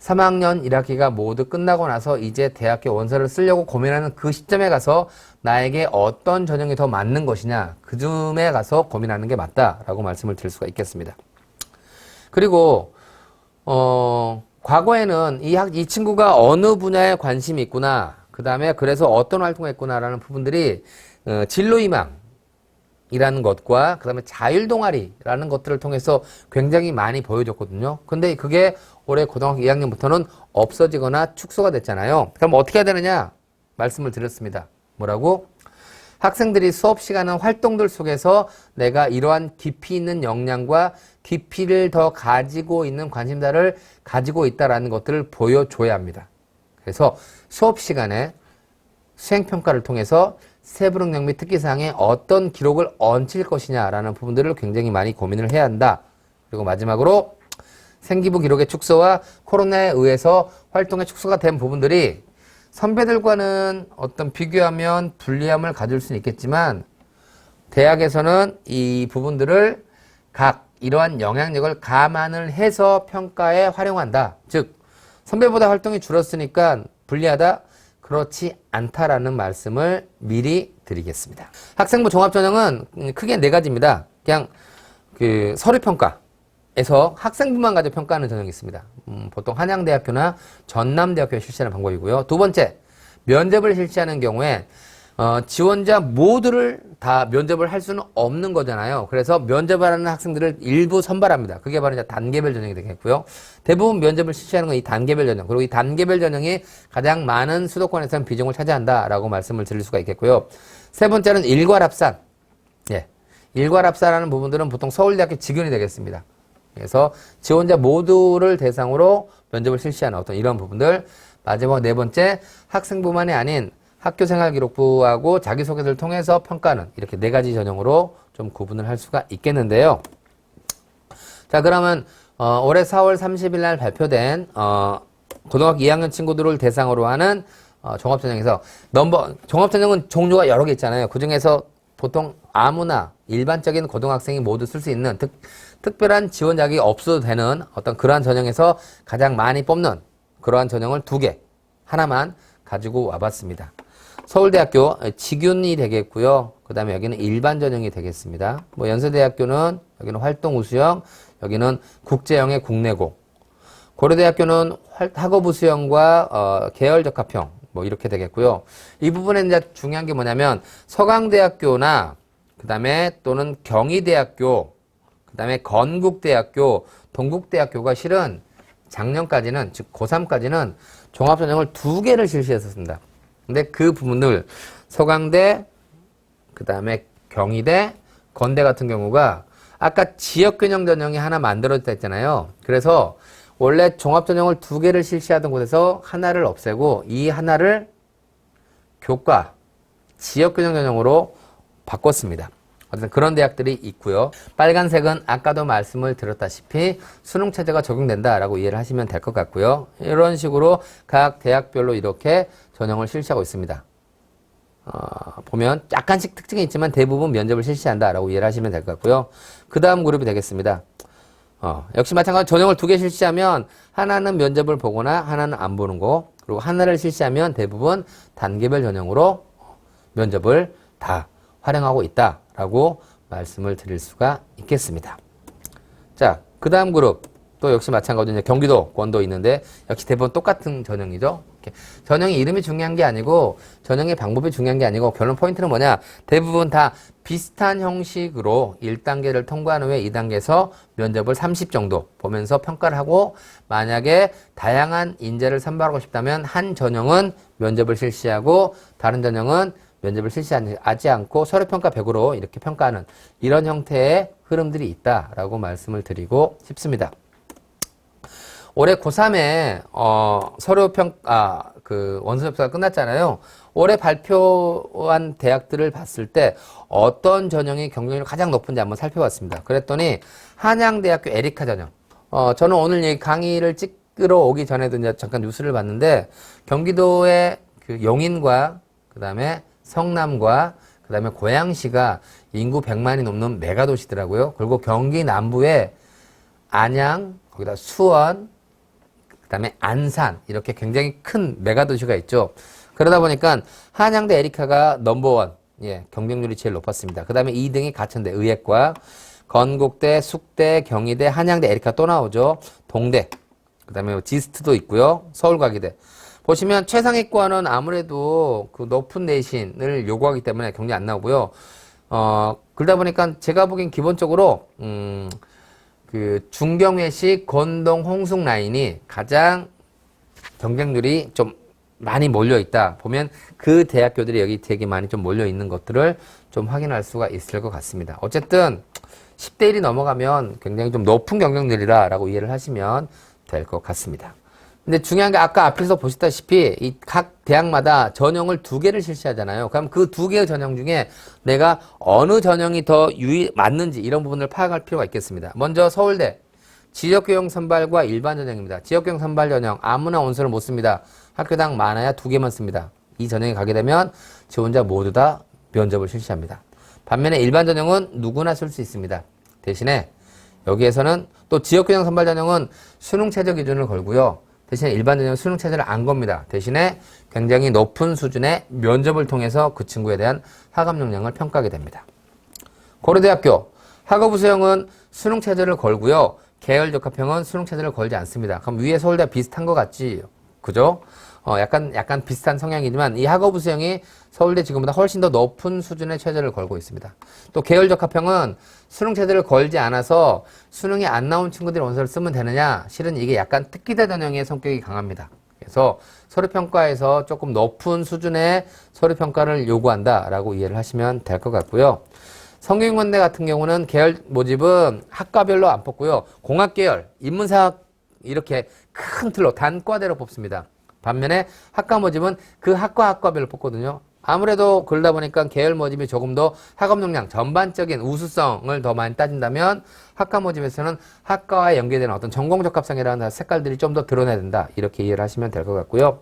3학년 1학기가 모두 끝나고 나서 이제 대학교 원서를 쓰려고 고민하는 그 시점에 가서 나에게 어떤 전형이 더 맞는 것이냐, 그 즈음에 가서 고민하는 게 맞다라고 말씀을 드릴 수가 있겠습니다. 그리고 과거에는 이 친구가 어느 분야에 관심이 있구나, 그 다음에 그래서 어떤 활동을 했구나라는 부분들이 진로희망이라는 것과 그 다음에 자율동아리라는 것들을 통해서 굉장히 많이 보여줬거든요. 근데 그게 올해 고등학교 2학년부터는 없어지거나 축소가 됐잖아요. 그럼 어떻게 해야 되느냐? 말씀을 드렸습니다. 뭐라고? 학생들이 수업 시간은 활동들 속에서 내가 이러한 깊이 있는 역량과 깊이를 더 가지고 있는 관심사를 가지고 있다라는 것들을 보여줘야 합니다. 그래서 수업 시간에 수행평가를 통해서 세부능력 및 특기사항에 어떤 기록을 얹힐 것이냐라는 부분들을 굉장히 많이 고민을 해야 한다. 그리고 마지막으로 생기부 기록의 축소와 코로나에 의해서 활동의 축소가 된 부분들이 선배들과는 어떤 비교하면 불리함을 가질 수는 있겠지만 대학에서는 이 부분들을 각 이러한 영향력을 감안을 해서 평가에 활용한다. 즉 선배보다 활동이 줄었으니까 불리하다? 그렇지 않다라는 말씀을 미리 드리겠습니다. 학생부 종합전형은 크게 네 가지입니다. 그냥 서류평가에서 학생부만 가지고 평가하는 전형이 있습니다. 보통 한양대학교나 전남대학교에 실시하는 방법이고요. 두 번째, 면접을 실시하는 경우에 지원자 모두를 다 면접을 할 수는 없는 거잖아요. 그래서 면접을 하는 학생들을 일부 선발합니다. 그게 바로 이제 단계별 전형이 되겠고요. 대부분 면접을 실시하는 건 이 단계별 전형. 그리고 이 단계별 전형이 가장 많은 수도권에서는 비중을 차지한다라고 말씀을 드릴 수가 있겠고요. 세 번째는 일괄합산. 예. 일괄합산하는 부분들은 보통 서울대학교 직윤이 되겠습니다. 그래서 지원자 모두를 대상으로 면접을 실시하는 어떤 이런 부분들. 마지막 네 번째, 학생부만이 아닌 학교생활기록부하고 자기소개서를 통해서 평가하는 이렇게 네 가지 전형으로 좀 구분을 할 수가 있겠는데요. 자, 그러면 올해 4월 30일 날 발표된 고등학교 2학년 친구들을 대상으로 하는 종합전형에서 종합전형은 종류가 여러 개 있잖아요. 그 중에서 보통 아무나 일반적인 고등학생이 모두 쓸 수 있는 특별한 지원 자격이 없어도 되는 어떤 그러한 전형에서 가장 많이 뽑는 그러한 전형을 두 개, 하나만 가지고 와봤습니다. 서울대학교 직윤이 되겠고요. 그 다음에 여기는 일반 전형이 되겠습니다. 뭐 연세대학교는 여기는 활동 우수형, 여기는 국제형의 국내고, 고려대학교는 학업 우수형과 계열 적합형 뭐 이렇게 되겠고요. 이 부분에 이제 중요한 게 뭐냐면 서강대학교나 그 다음에 또는 경희대학교, 그 다음에 건국대학교, 동국대학교가 실은 작년까지는 즉 고3까지는 종합전형을 두 개를 실시했었습니다. 근데 그 부분을 서강대, 그 다음에 경희대, 건대 같은 경우가 아까 지역균형 전형이 하나 만들어졌다 했잖아요. 그래서 원래 종합전형을 두 개를 실시하던 곳에서 하나를 없애고 이 하나를 교과, 지역균형 전형으로 바꿨습니다. 어쨌든 그런 대학들이 있고요. 빨간색은 아까도 말씀을 드렸다시피 수능 체제가 적용된다라고 이해를 하시면 될 것 같고요. 이런 식으로 각 대학별로 이렇게 전형을 실시하고 있습니다. 보면 약간씩 특징이 있지만 대부분 면접을 실시한다라고 이해를 하시면 될 것 같고요. 그 다음 그룹이 되겠습니다. 역시 마찬가지로 전형을 두 개 실시하면 하나는 면접을 보거나 하나는 안 보는 거, 그리고 하나를 실시하면 대부분 단계별 전형으로 면접을 다 활용하고 있다라고 말씀을 드릴 수가 있겠습니다. 자, 그 다음 그룹 또 역시 마찬가지로 경기도, 권도 있는데 역시 대부분 똑같은 전형이죠. 전형의 이름이 중요한 게 아니고 전형의 방법이 중요한 게 아니고 결론 포인트는 뭐냐? 대부분 다 비슷한 형식으로 1단계를 통과한 후에 2단계에서 면접을 30 정도 보면서 평가를 하고, 만약에 다양한 인재를 선발하고 싶다면 한 전형은 면접을 실시하고 다른 전형은 면접을 실시하지 않고 서류평가 100으로 이렇게 평가하는 이런 형태의 흐름들이 있다라고 말씀을 드리고 싶습니다. 올해 고3에, 원서 접수가 끝났잖아요. 올해 발표한 대학들을 봤을 때 어떤 전형이 경쟁률이 가장 높은지 한번 살펴봤습니다. 그랬더니 한양대학교 에리카 전형. 저는 오늘 이 강의를 찍으러 오기 전에도 이제 잠깐 뉴스를 봤는데 경기도의 그 용인과 그다음에 성남과 그다음에 고양시가 인구 100만이 넘는 메가도시더라고요. 그리고 경기 남부에 안양, 거기다 수원, 그다음에 안산 이렇게 굉장히 큰 메가도시가 있죠. 그러다 보니까 한양대 에리카가 넘버원, 예, 경쟁률이 제일 높았습니다. 그다음에 2등이 가천대 의예과, 건국대, 숙대, 경희대, 한양대 에리카 또 나오죠. 동대, 그다음에 지스트도 있고요. 서울과기대. 보시면 최상위권은 아무래도 그 높은 내신을 요구하기 때문에 경쟁 안 나오고요. 그러다 보니까 제가 보기엔 기본적으로 그 중경외식, 건동, 홍숙 라인이 가장 경쟁률이 좀 많이 몰려 있다. 보면 그 대학교들이 여기 되게 많이 좀 몰려 있는 것들을 좀 확인할 수가 있을 것 같습니다. 어쨌든 10대 1이 넘어가면 굉장히 좀 높은 경쟁률이라고 이해를 하시면 될 것 같습니다. 근데 중요한 게 아까 앞에서 보셨다시피 이 각 대학마다 전형을 2개를 실시하잖아요. 그럼 그 2개의 전형 중에 내가 어느 전형이 더 맞는지 이런 부분을 파악할 필요가 있겠습니다. 먼저 서울대 지역교형 선발과 일반 전형입니다. 지역교형 선발 전형 아무나 원서를 못 씁니다. 학교당 많아야 2개만 씁니다. 이 전형에 가게 되면 지원자 모두 다 면접을 실시합니다. 반면에 일반 전형은 누구나 쓸 수 있습니다. 대신에 여기에서는 또 지역교형 선발 전형은 수능 최저 기준을 걸고요. 대신에 일반 전형은 수능 최저를 안 겁니다. 대신에 굉장히 높은 수준의 면접을 통해서 그 친구에 대한 학업 역량을 평가하게 됩니다. 고려대학교 학업 우수형은 수능 최저를 걸고요. 계열 적합형은 수능 최저를 걸지 않습니다. 그럼 위에 서울대 비슷한 것 같지? 그죠? 약간 비슷한 성향이지만 이 학업 우수형이 서울대 지금보다 훨씬 더 높은 수준의 최저를 걸고 있습니다. 또 계열 적합형은 수능 최저를 걸지 않아서 수능이 안 나온 친구들이 원서를 쓰면 되느냐? 실은 이게 약간 특기자 전형의 성격이 강합니다. 그래서 서류평가에서 조금 높은 수준의 서류평가를 요구한다라고 이해를 하시면 될 것 같고요. 성균관대 같은 경우는 계열 모집은 학과별로 안 뽑고요. 공학계열, 인문사학 이렇게 큰 틀로 단과대로 뽑습니다. 반면에 학과 모집은 그 학과별로 뽑거든요. 아무래도 그러다 보니까 계열 모집이 조금 더 학업 역량 전반적인 우수성을 더 많이 따진다면 학과 모집에서는 학과와 연계되는 어떤 전공 적합성이라는 색깔들이 좀 더 드러나야 된다. 이렇게 이해를 하시면 될 것 같고요.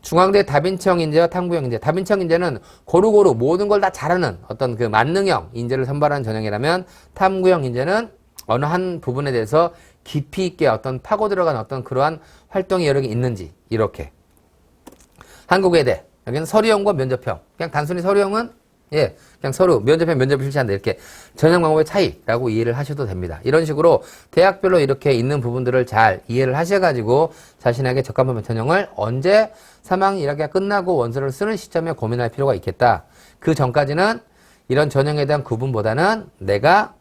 중앙대 다빈치형 인재와 탐구형 인재. 다빈치형 인재는 고루고루 모든 걸 다 잘하는 어떤 그 만능형 인재를 선발하는 전형이라면 탐구형 인재는 어느 한 부분에 대해서 깊이 있게 어떤 파고 들어간 어떤 그러한 활동이 여러 개 있는지 이렇게. 한국외대 여기는 서류형과 면접형. 그냥 단순히 서류형은 그냥 서류, 면접형, 면접을 실시한다. 이렇게 전형 방법의 차이라고 이해를 하셔도 됩니다. 이런 식으로 대학별로 이렇게 있는 부분들을 잘 이해를 하셔가지고 자신에게 적합한 전형을 언제 3학년 1학기가 끝나고 원서를 쓰는 시점에 고민할 필요가 있겠다. 그 전까지는 이런 전형에 대한 구분보다는 내가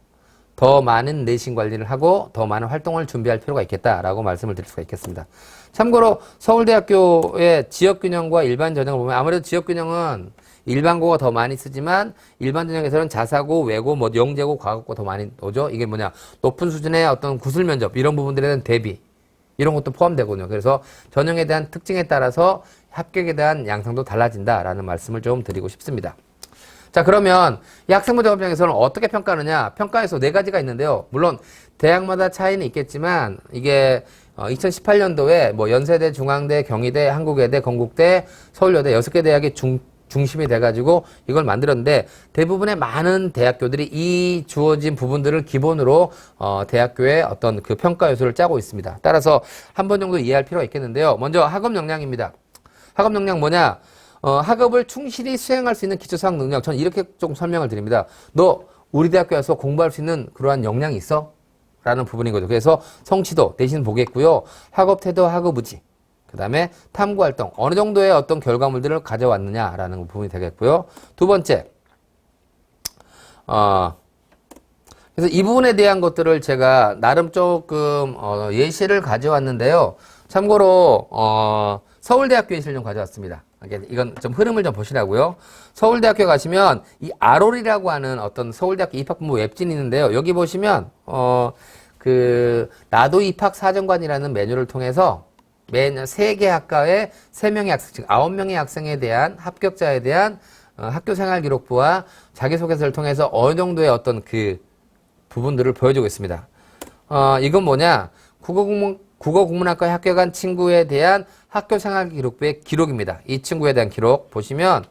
더 많은 내신 관리를 하고 더 많은 활동을 준비할 필요가 있겠다라고 말씀을 드릴 수가 있겠습니다. 참고로 서울대학교의 지역균형과 일반 전형을 보면 아무래도 지역균형은 일반고가 더 많이 쓰지만 일반 전형에서는 자사고, 외고, 영재고, 과학고 더 많이 오죠. 이게 뭐냐, 높은 수준의 어떤 구술 면접 이런 부분들에 대한 대비 이런 것도 포함되거든요. 그래서 전형에 대한 특징에 따라서 합격에 대한 양상도 달라진다라는 말씀을 좀 드리고 싶습니다. 자, 그러면 이 학생부 작업장에서는 어떻게 평가하느냐? 평가에서 4가지가 있는데요. 물론 대학마다 차이는 있겠지만 이게 2018년도에 뭐 연세대, 중앙대, 경희대, 한국외대, 건국대, 서울여대 6개 대학이 중심이 돼가지고 이걸 만들었는데 대부분의 많은 대학교들이 이 주어진 부분들을 기본으로 대학교의 어떤 그 평가 요소를 짜고 있습니다. 따라서 한 번 정도 이해할 필요가 있겠는데요. 먼저 학업 역량입니다. 학업 역량 뭐냐? 학업을 충실히 수행할 수 있는 기초사학 능력. 저는 이렇게 좀 설명을 드립니다. 너 우리 대학교 와서 공부할 수 있는 그러한 역량이 있어? 라는 부분인 거죠. 그래서 성취도 대신 보겠고요. 학업 태도, 학업 의지. 그 다음에 탐구 활동. 어느 정도의 어떤 결과물들을 가져왔느냐라는 부분이 되겠고요. 두 번째. 그래서 이 부분에 대한 것들을 제가 나름 조금 예시를 가져왔는데요. 참고로 서울대학교 예시를 좀 가져왔습니다. 이건 좀 흐름을 좀 보시라고요. 서울대학교 가시면 이 아롤이라고 하는 어떤 서울대학교 입학본부 웹진이 있는데요. 여기 보시면 나도 입학 사정관이라는 메뉴를 통해서 매년 3개 학과의 3명의 학생, 즉 9명의 학생에 대한 합격자에 대한 학교생활기록부와 자기소개서를 통해서 어느 정도의 어떤 그 부분들을 보여주고 있습니다. 이건 뭐냐? 국어국문학과에 합격한 친구에 대한 학교생활기록부의 기록입니다. 이 친구에 대한 기록 보시면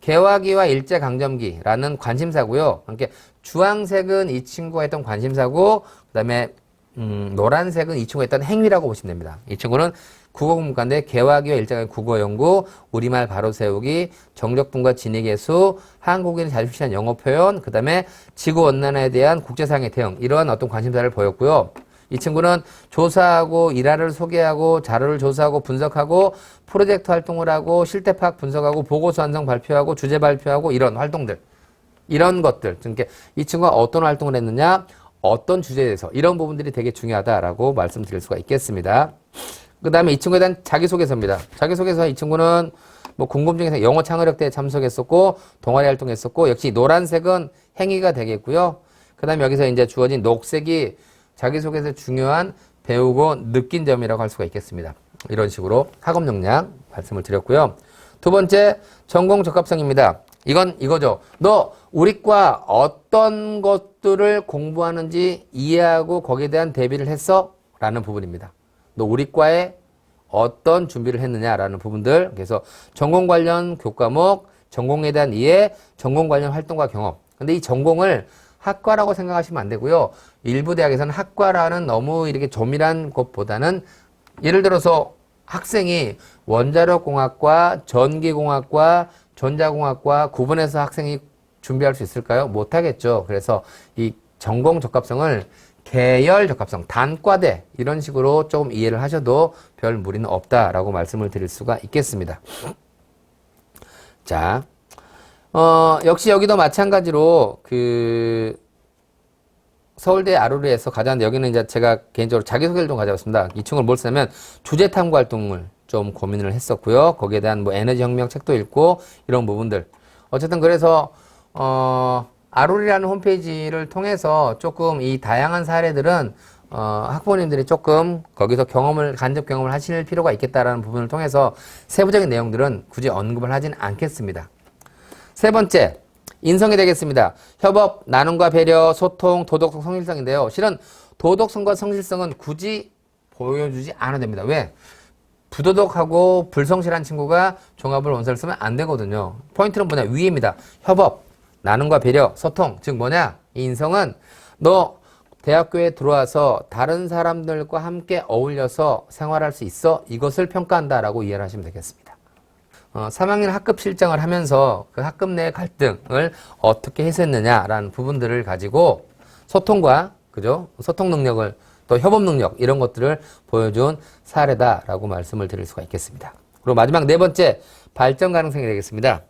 개화기와 일제강점기라는 관심사고요. 그러니까 주황색은 이 친구가 했던 관심사고 그 다음에 노란색은 이 친구가 했던 행위라고 보시면 됩니다. 이 친구는 국어국문과인데 개화기와 일제강점기 국어연구, 우리말 바로 세우기, 정적분과 진위계수, 한국인이 잘 표시한 영어 표현, 그 다음에 지구온난화에 대한 국제상의 대응 이러한 어떤 관심사를 보였고요. 이 친구는 조사하고 일화를 소개하고 자료를 조사하고 분석하고 프로젝트 활동을 하고 실태 파악 분석하고 보고서 완성 발표하고 주제 발표하고 이런 활동들 이런 것들 그러니까 이 친구가 어떤 활동을 했느냐 어떤 주제에 대해서 이런 부분들이 되게 중요하다라고 말씀드릴 수가 있겠습니다. 그 다음에 이 친구에 대한 자기소개서입니다. 자기소개서 이 친구는 뭐 궁금증에서 영어 창의력대에 참석했었고 동아리 활동했었고 역시 노란색은 행위가 되겠고요. 그 다음에 여기서 이제 주어진 녹색이 자기소개서 중요한 배우고 느낀 점이라고 할 수가 있겠습니다. 이런 식으로 학업 역량 말씀을 드렸고요. 두 번째 전공 적합성입니다. 이건 이거죠. 너 우리과 어떤 것들을 공부하는지 이해하고 거기에 대한 대비를 했어? 라는 부분입니다. 너 우리과에 어떤 준비를 했느냐라는 부분들. 그래서 전공 관련 교과목, 전공에 대한 이해, 전공 관련 활동과 경험. 근데 이 전공을 학과라고 생각하시면 안 되고요. 일부 대학에서는 학과라는 너무 이렇게 조밀한 것보다는 예를 들어서 학생이 원자력공학과, 전기공학과, 전자공학과 구분해서 학생이 준비할 수 있을까요? 못하겠죠. 그래서 이 전공 적합성을 계열 적합성, 단과대 이런 식으로 조금 이해를 하셔도 별 무리는 없다라고 말씀을 드릴 수가 있겠습니다. 자, 역시 여기도 마찬가지로 서울대 아루리에서 가져왔는데 여기는 이제 제가 개인적으로 자기소개를 좀 가져왔습니다. 이 친구를 뭘 쓰냐면 주제 탐구 활동을 좀 고민을 했었고요. 거기에 대한 뭐 에너지 혁명 책도 읽고 이런 부분들. 어쨌든 그래서 아루리라는 홈페이지를 통해서 조금 이 다양한 사례들은 학부모님들이 조금 거기서 간접 경험을 하실 필요가 있겠다라는 부분을 통해서 세부적인 내용들은 굳이 언급을 하진 않겠습니다. 세 번째, 인성이 되겠습니다. 협업, 나눔과 배려, 소통, 도덕성, 성실성인데요. 실은 도덕성과 성실성은 굳이 보여주지 않아도 됩니다. 왜? 부도덕하고 불성실한 친구가 종합을 원서를 쓰면 안 되거든요. 포인트는 뭐냐? 위입니다. 협업, 나눔과 배려, 소통. 즉 뭐냐? 이 인성은 너 대학교에 들어와서 다른 사람들과 함께 어울려서 생활할 수 있어? 이것을 평가한다라고 이해를 하시면 되겠습니다. 3학년 학급 실정을 하면서 그 학급 내의 갈등을 어떻게 해소했느냐라는 부분들을 가지고 소통과 그죠? 소통 능력을 또 협업 능력 이런 것들을 보여준 사례다라고 말씀을 드릴 수가 있겠습니다. 그리고 마지막 네 번째 발전 가능성이 되겠습니다.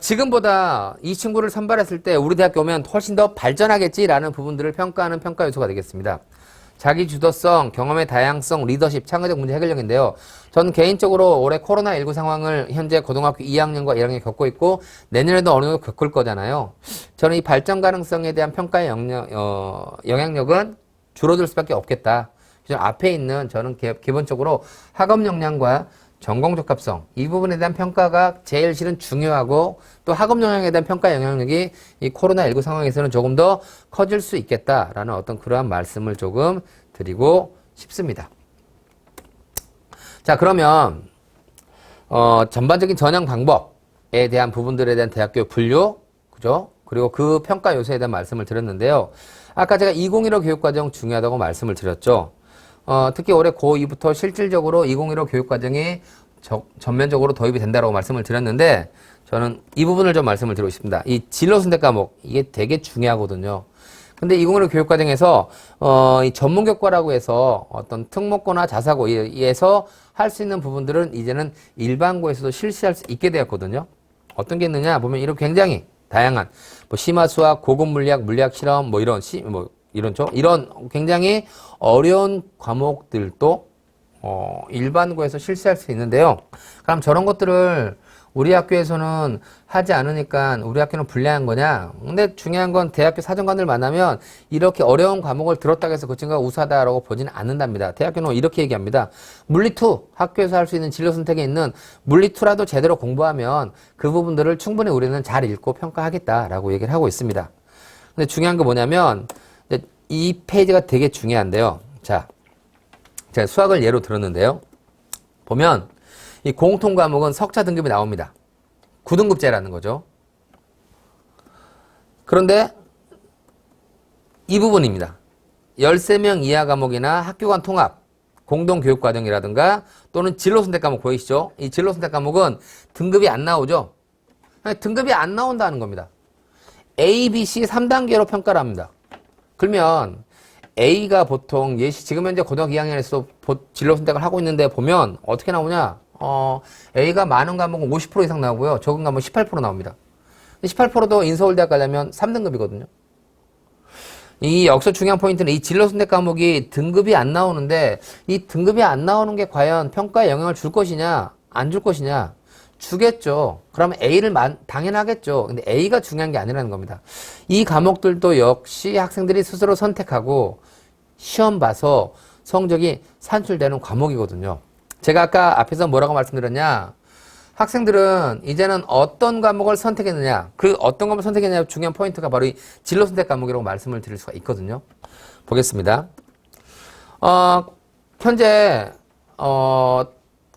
지금보다 이 친구를 선발했을 때 우리 대학교 오면 훨씬 더 발전하겠지라는 부분들을 평가하는 평가 요소가 되겠습니다. 자기 주도성, 경험의 다양성, 리더십, 창의적 문제 해결력인데요. 저는 개인적으로 올해 코로나19 상황을 현재 고등학교 2학년과 1학년이 겪고 있고 내년에도 어느 정도 겪을 거잖아요. 저는 이 발전 가능성에 대한 평가의 영향력은 줄어들 수밖에 없겠다. 앞에 있는 저는 기본적으로 학업 역량과 전공 적합성 이 부분에 대한 평가가 제일 실은 중요하고 또 학업 역량에 대한 평가 영향력이 이 코로나19 상황에서는 조금 더 커질 수 있겠다라는 어떤 그러한 말씀을 조금 드리고 싶습니다. 자, 그러면 전반적인 전형 방법에 대한 부분들에 대한 대학교 분류, 그죠? 그리고 그 평가 요소에 대한 말씀을 드렸는데요. 아까 제가 2015 교육과정 중요하다고 말씀을 드렸죠. 특히 올해 고2부터 실질적으로 2015 교육과정이 전면적으로 도입이 된다고 말씀을 드렸는데 저는 이 부분을 좀 말씀을 드리고 싶습니다. 이 진로 선택 과목 이게 되게 중요하거든요. 근데 2015 교육과정에서 이 전문교과라고 해서 어떤 특목고나 자사고에서 할 수 있는 부분들은 이제는 일반고에서도 실시할 수 있게 되었거든요. 어떤 게 있느냐 보면 이렇게 굉장히 다양한 뭐 심화수학, 고급 물리학, 물리학 실험 뭐 이런 이런 굉장히 어려운 과목들도 일반고에서 실시할 수 있는데요. 그럼 저런 것들을 우리 학교에서는 하지 않으니까 우리 학교는 불리한 거냐? 근데 중요한 건 대학교 사정관들 만나면 이렇게 어려운 과목을 들었다고 해서 그 친구가 우수하다라고 보지는 않는답니다. 대학교는 이렇게 얘기합니다. 물리2, 학교에서 할 수 있는 진로 선택에 있는 물리2라도 제대로 공부하면 그 부분들을 충분히 우리는 잘 읽고 평가하겠다라고 얘기를 하고 있습니다. 근데 중요한 거 뭐냐면 이 페이지가 되게 중요한데요. 자, 제가 수학을 예로 들었는데요. 보면 이 공통 과목은 석차 등급이 나옵니다. 9등급제라는 거죠. 그런데 이 부분입니다. 13명 이하 과목이나 학교 간 통합, 공동교육과정이라든가 또는 진로선택 과목 보이시죠? 이 진로선택 과목은 등급이 안 나오죠? 등급이 안 나온다는 겁니다. A, B, C 3단계로 평가를 합니다. 그러면 A가 보통 예시 지금 현재 고등학교 2학년에서 진로 선택을 하고 있는데 보면 어떻게 나오냐? A가 많은 과목은 50% 이상 나오고요. 적은 과목은 18% 나옵니다. 18%도 인서울대학 가려면 3등급이거든요. 여기서 중요한 포인트는 이 진로 선택 과목이 등급이 안 나오는데 이 등급이 안 나오는 게 과연 평가에 영향을 줄 것이냐, 안 줄 것이냐? 주겠죠. 그러면 A를 당연하겠죠. 근데 A가 중요한 게 아니라는 겁니다. 이 과목들도 역시 학생들이 스스로 선택하고 시험 봐서 성적이 산출되는 과목이거든요. 제가 아까 앞에서 뭐라고 말씀드렸냐? 학생들은 이제는 어떤 과목을 선택했느냐, 그 어떤 과목을 선택했느냐 중요한 포인트가 바로 이 진로 선택 과목이라고 말씀을 드릴 수가 있거든요. 보겠습니다. 현재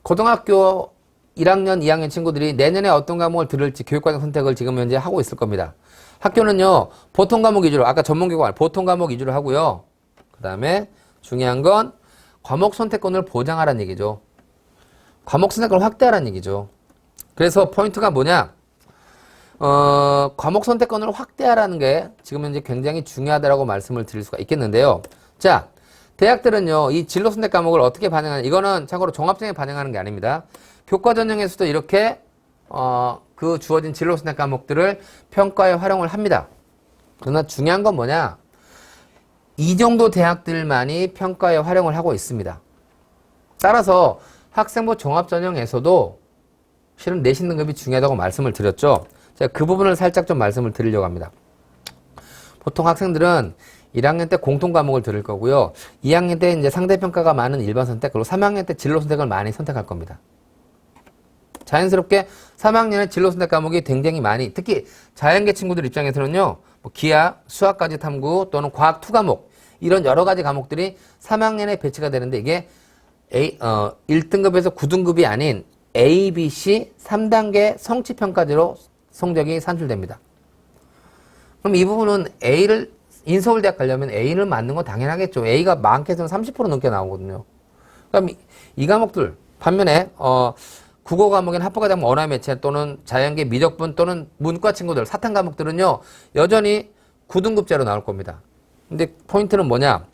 고등학교 1학년, 2학년 친구들이 내년에 어떤 과목을 들을지 교육과정 선택을 지금 현재 하고 있을 겁니다. 학교는요, 보통 과목 위주로, 아까 전문교과 보통 과목 위주로 하고요. 그 다음에 중요한 건 과목 선택권을 보장하라는 얘기죠. 과목 선택권을 확대하라는 얘기죠. 그래서 포인트가 뭐냐? 과목 선택권을 확대하라는 게 지금 현재 굉장히 중요하다고 말씀을 드릴 수가 있겠는데요. 자, 대학들은요, 이 진로 선택 과목을 어떻게 반영하는, 이거는 참고로 종합성에 반영하는 게 아닙니다. 교과 전형에서도 이렇게, 그 주어진 진로 선택 과목들을 평가에 활용을 합니다. 그러나 중요한 건 뭐냐? 이 정도 대학들만이 평가에 활용을 하고 있습니다. 따라서 학생부 종합전형에서도 실은 내신 등급이 중요하다고 말씀을 드렸죠. 제가 그 부분을 살짝 좀 말씀을 드리려고 합니다. 보통 학생들은 1학년 때 공통 과목을 들을 거고요. 2학년 때 이제 상대평가가 많은 일반 선택, 그리고 3학년 때 진로 선택을 많이 선택할 겁니다. 자연스럽게 3학년에 진로 선택 과목이 굉장히 많이, 특히 자연계 친구들 입장에서는요, 뭐 기하, 수학까지 탐구 또는 과학 2 과목, 이런 여러 가지 과목들이 3학년에 배치가 되는데 이게 1등급에서 9등급이 아닌 A, B, C 3단계 성취평가제로 성적이 산출됩니다. 그럼 이 부분은 A를, 인서울대학 가려면 A를 맞는 건 당연하겠죠. A가 많게는 30% 넘게 나오거든요. 그럼 이 과목들, 반면에, 국어 과목인 합법과정 언어 매체 또는 자연계 미적분 또는 문과 친구들, 사탐 과목들은요, 여전히 9등급제로 나올 겁니다. 근데 포인트는 뭐냐?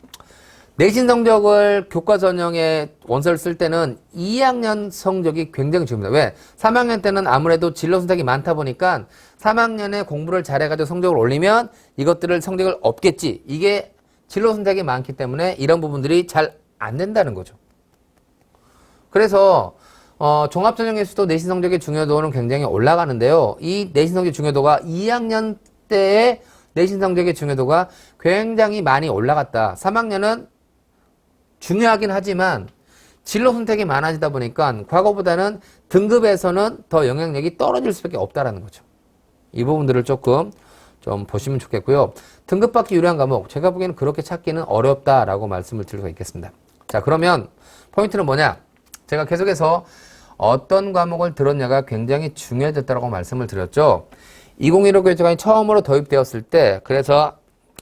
내신 성적을 교과 전형에 원서를 쓸 때는 2학년 성적이 굉장히 중요합니다. 왜? 3학년 때는 아무래도 진로 선택이 많다 보니까 3학년에 공부를 잘해가지고 성적을 올리면 이것들을 성적을 얻겠지. 이게 진로 선택이 많기 때문에 이런 부분들이 잘 안 된다는 거죠. 그래서 종합전형에서도 내신 성적의 중요도는 굉장히 올라가는데요. 이 내신 성적의 중요도가 2학년 때의 내신 성적의 중요도가 굉장히 많이 올라갔다. 3학년은 중요하긴 하지만 진로 선택이 많아지다 보니까 과거보다는 등급에서는 더 영향력이 떨어질 수밖에 없다라는 거죠. 이 부분들을 조금 좀 보시면 좋겠고요. 등급 받기 유리한 과목, 제가 보기에는 그렇게 찾기는 어렵다라고 말씀을 드릴 수가 있겠습니다. 자, 그러면 포인트는 뭐냐? 제가 계속해서 어떤 과목을 들었냐가 굉장히 중요해졌다고 말씀을 드렸죠. 2015 교육제도가 처음으로 도입되었을 때, 그래서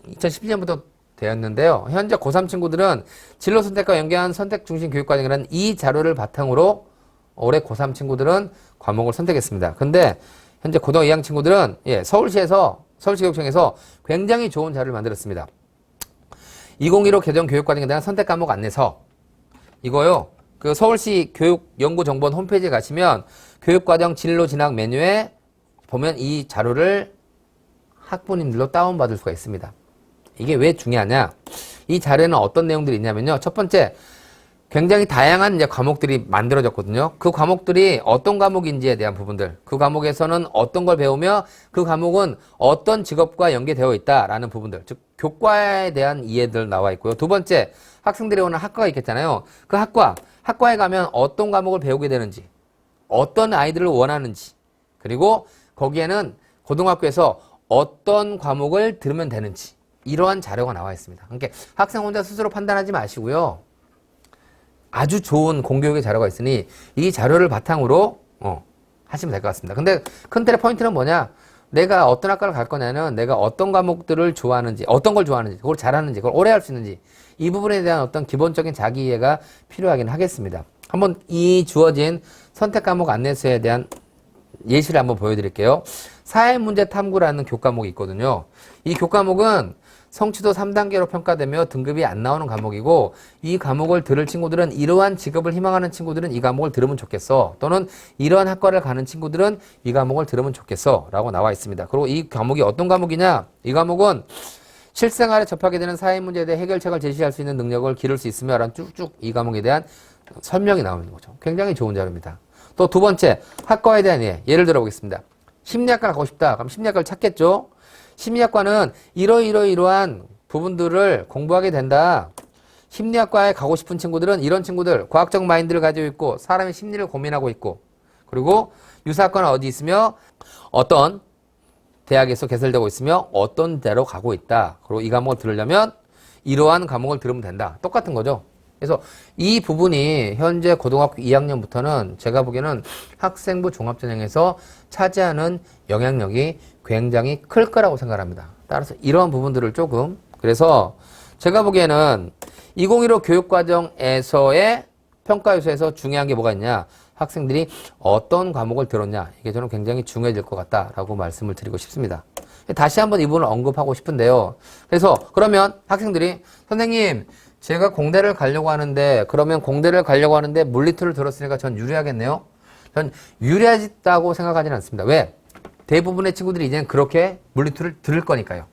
2017년부터 되었는데요. 현재 고3 친구들은 진로 선택과 연계한 선택 중심 교육 과정이라는 이 자료를 바탕으로 올해 고3 친구들은 과목을 선택했습니다. 근데 현재 고등학교 2학년 친구들은 서울시교육청에서 굉장히 좋은 자료를 만들었습니다. 2015 개정 교육 과정에 대한 선택 과목 안내서, 이거요. 그 서울시 교육연구정보원 홈페이지에 가시면 교육과정 진로 진학 메뉴에 보면 이 자료를 학부모님들로 다운받을 수가 있습니다. 이게 왜 중요하냐? 이 자료에는 어떤 내용들이 있냐면요. 첫 번째, 굉장히 다양한 이제 과목들이 만들어졌거든요. 그 과목들이 어떤 과목인지에 대한 부분들, 그 과목에서는 어떤 걸 배우며 그 과목은 어떤 직업과 연계되어 있다라는 부분들, 즉 교과에 대한 이해들 나와 있고요. 두 번째, 학생들이 오는 학과가 있겠잖아요. 그 학과에 가면 어떤 과목을 배우게 되는지, 어떤 아이들을 원하는지, 그리고 거기에는 고등학교에서 어떤 과목을 들으면 되는지, 이러한 자료가 나와 있습니다. 그러니까 학생 혼자 스스로 판단하지 마시고요. 아주 좋은 공교육의 자료가 있으니 이 자료를 바탕으로 하시면 될 것 같습니다. 근데 큰 틀의 포인트는 뭐냐? 내가 어떤 학과를 갈 거냐는 내가 어떤 과목들을 좋아하는지, 어떤 걸 좋아하는지, 그걸 잘하는지, 그걸 오래 할 수 있는지, 이 부분에 대한 어떤 기본적인 자기 이해가 필요하긴 하겠습니다. 한번 이 주어진 선택 과목 안내서에 대한 예시를 한번 보여드릴게요. 사회문제 탐구라는 교과목이 있거든요. 이 교과목은 성취도 3단계로 평가되며 등급이 안 나오는 과목이고, 이 과목을 들을 친구들은 이러한 직업을 희망하는 친구들은 이 과목을 들으면 좋겠어, 또는 이러한 학과를 가는 친구들은 이 과목을 들으면 좋겠어 라고 나와 있습니다. 그리고 이 과목이 어떤 과목이냐? 이 과목은 실생활에 접하게 되는 사회문제에 대해 해결책을 제시할 수 있는 능력을 기를 수 있으며 라는 쭉쭉 이 과목에 대한 설명이 나오는 거죠. 굉장히 좋은 자료입니다. 또 두 번째, 학과에 대한 이해. 예를 들어 보겠습니다. 심리학과를 가고 싶다. 그럼 심리학과를 찾겠죠. 심리학과는 이러한 부분들을 공부하게 된다. 심리학과에 가고 싶은 친구들은 이런 친구들, 과학적 마인드를 가지고 있고 사람의 심리를 고민하고 있고, 그리고 유사학과는 어디 있으며 어떤 대학에서 개설되고 있으며 어떤 데로 가고 있다. 그리고 이 과목을 들으려면 이러한 과목을 들으면 된다. 똑같은 거죠. 그래서 이 부분이 현재 고등학교 2학년부터는 제가 보기에는 학생부 종합전형에서 차지하는 영향력이 굉장히 클 거라고 생각합니다. 따라서 이러한 부분들을 조금, 그래서 제가 보기에는 2015 교육과정에서의 평가 요소에서 중요한 게 뭐가 있냐, 학생들이 어떤 과목을 들었냐, 이게 저는 굉장히 중요해질 것 같다라고 말씀을 드리고 싶습니다. 다시 한번 이 부분을 언급하고 싶은데요. 그래서 그러면 학생들이 선생님, 제가 공대를 가려고 하는데, 그러면 공대를 가려고 하는데 물리투를 들었으니까 전 유리하겠네요? 전 유리하다고 생각하지는 않습니다. 왜? 대부분의 친구들이 이제는 그렇게 물리투를 들을 거니까요.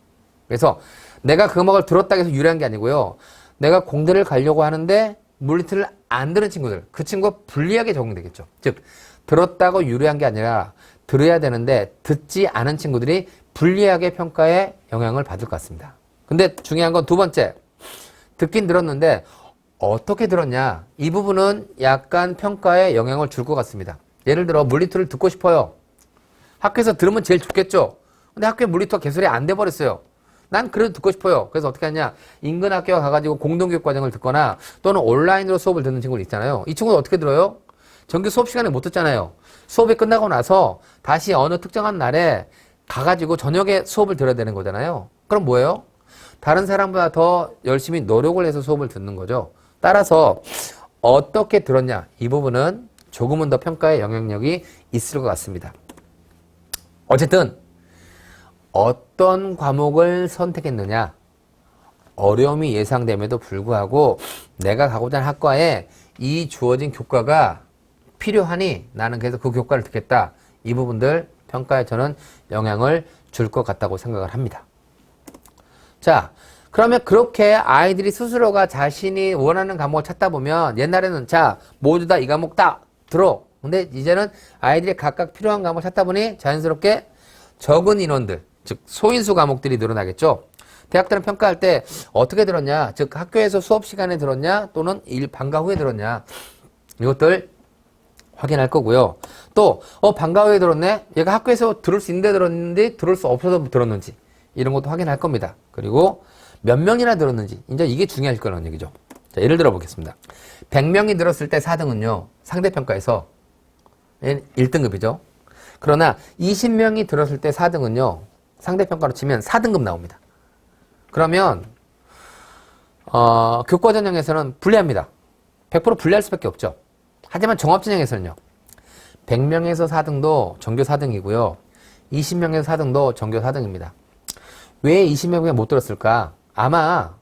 그래서 내가 그 음악을 들었다고 해서 유리한 게 아니고요. 내가 공대를 가려고 하는데 물리투를 안 들은 친구들, 그 친구가 불리하게 적용되겠죠. 즉, 들었다고 유리한 게 아니라 들어야 되는데 듣지 않은 친구들이 불리하게 평가에 영향을 받을 것 같습니다. 근데 중요한 건 두 번째, 듣긴 들었는데 어떻게 들었냐, 이 부분은 약간 평가에 영향을 줄 것 같습니다. 예를 들어 물리투를 듣고 싶어요. 학교에서 들으면 제일 좋겠죠. 근데 학교에 물리투가 개설이 안 돼버렸어요. 난 그래도 듣고 싶어요. 그래서 어떻게 하냐, 인근 학교에 가가지고 공동교육 과정을 듣거나 또는 온라인으로 수업을 듣는 친구들 있잖아요. 이 친구는 어떻게 들어요? 정규 수업 시간에 못 듣잖아요. 수업이 끝나고 나서 다시 어느 특정한 날에 가가지고 저녁에 수업을 들어야 되는 거잖아요. 그럼 뭐예요? 다른 사람보다 더 열심히 노력을 해서 수업을 듣는 거죠. 따라서 어떻게 들었냐, 이 부분은 조금은 더 평가에 영향력이 있을 것 같습니다. 어쨌든 어떤 과목을 선택했느냐, 어려움이 예상됨에도 불구하고 내가 가고자 하는 학과에 이 주어진 교과가 필요하니 나는 그래서 그 교과를 듣겠다. 이 부분들 평가에 저는 영향을 줄 것 같다고 생각을 합니다. 자, 그러면 그렇게 아이들이 스스로가 자신이 원하는 과목을 찾다 보면, 옛날에는 자, 모두 다 이 과목 다 들어. 근데 이제는 아이들이 각각 필요한 과목을 찾다 보니 자연스럽게 적은 인원들, 즉 소인수 과목들이 늘어나겠죠. 대학들은 평가할 때 어떻게 들었냐, 즉 학교에서 수업 시간에 들었냐 또는 방과 후에 들었냐, 이것들 확인할 거고요. 또 방과 후에 들었네, 얘가 학교에서 들을 수 있는데 들었는데 들을 수 없어서 들었는지, 이런 것도 확인할 겁니다. 그리고 몇 명이나 들었는지, 이제 이게 중요할 거라는 얘기죠. 자, 예를 들어 보겠습니다. 100명이 들었을 때 4등은요 상대평가에서 1등급이죠. 그러나 20명이 들었을 때 4등은요 상대평가로 치면 4등급 나옵니다. 그러면 교과전형에서는 불리합니다. 100% 불리할 수밖에 없죠. 하지만 종합전형에서는요 100명에서 4등도 전교 4등이고요 20명에서 4등도 전교 4등입니다. 왜 20명에 못 들었을까? 아마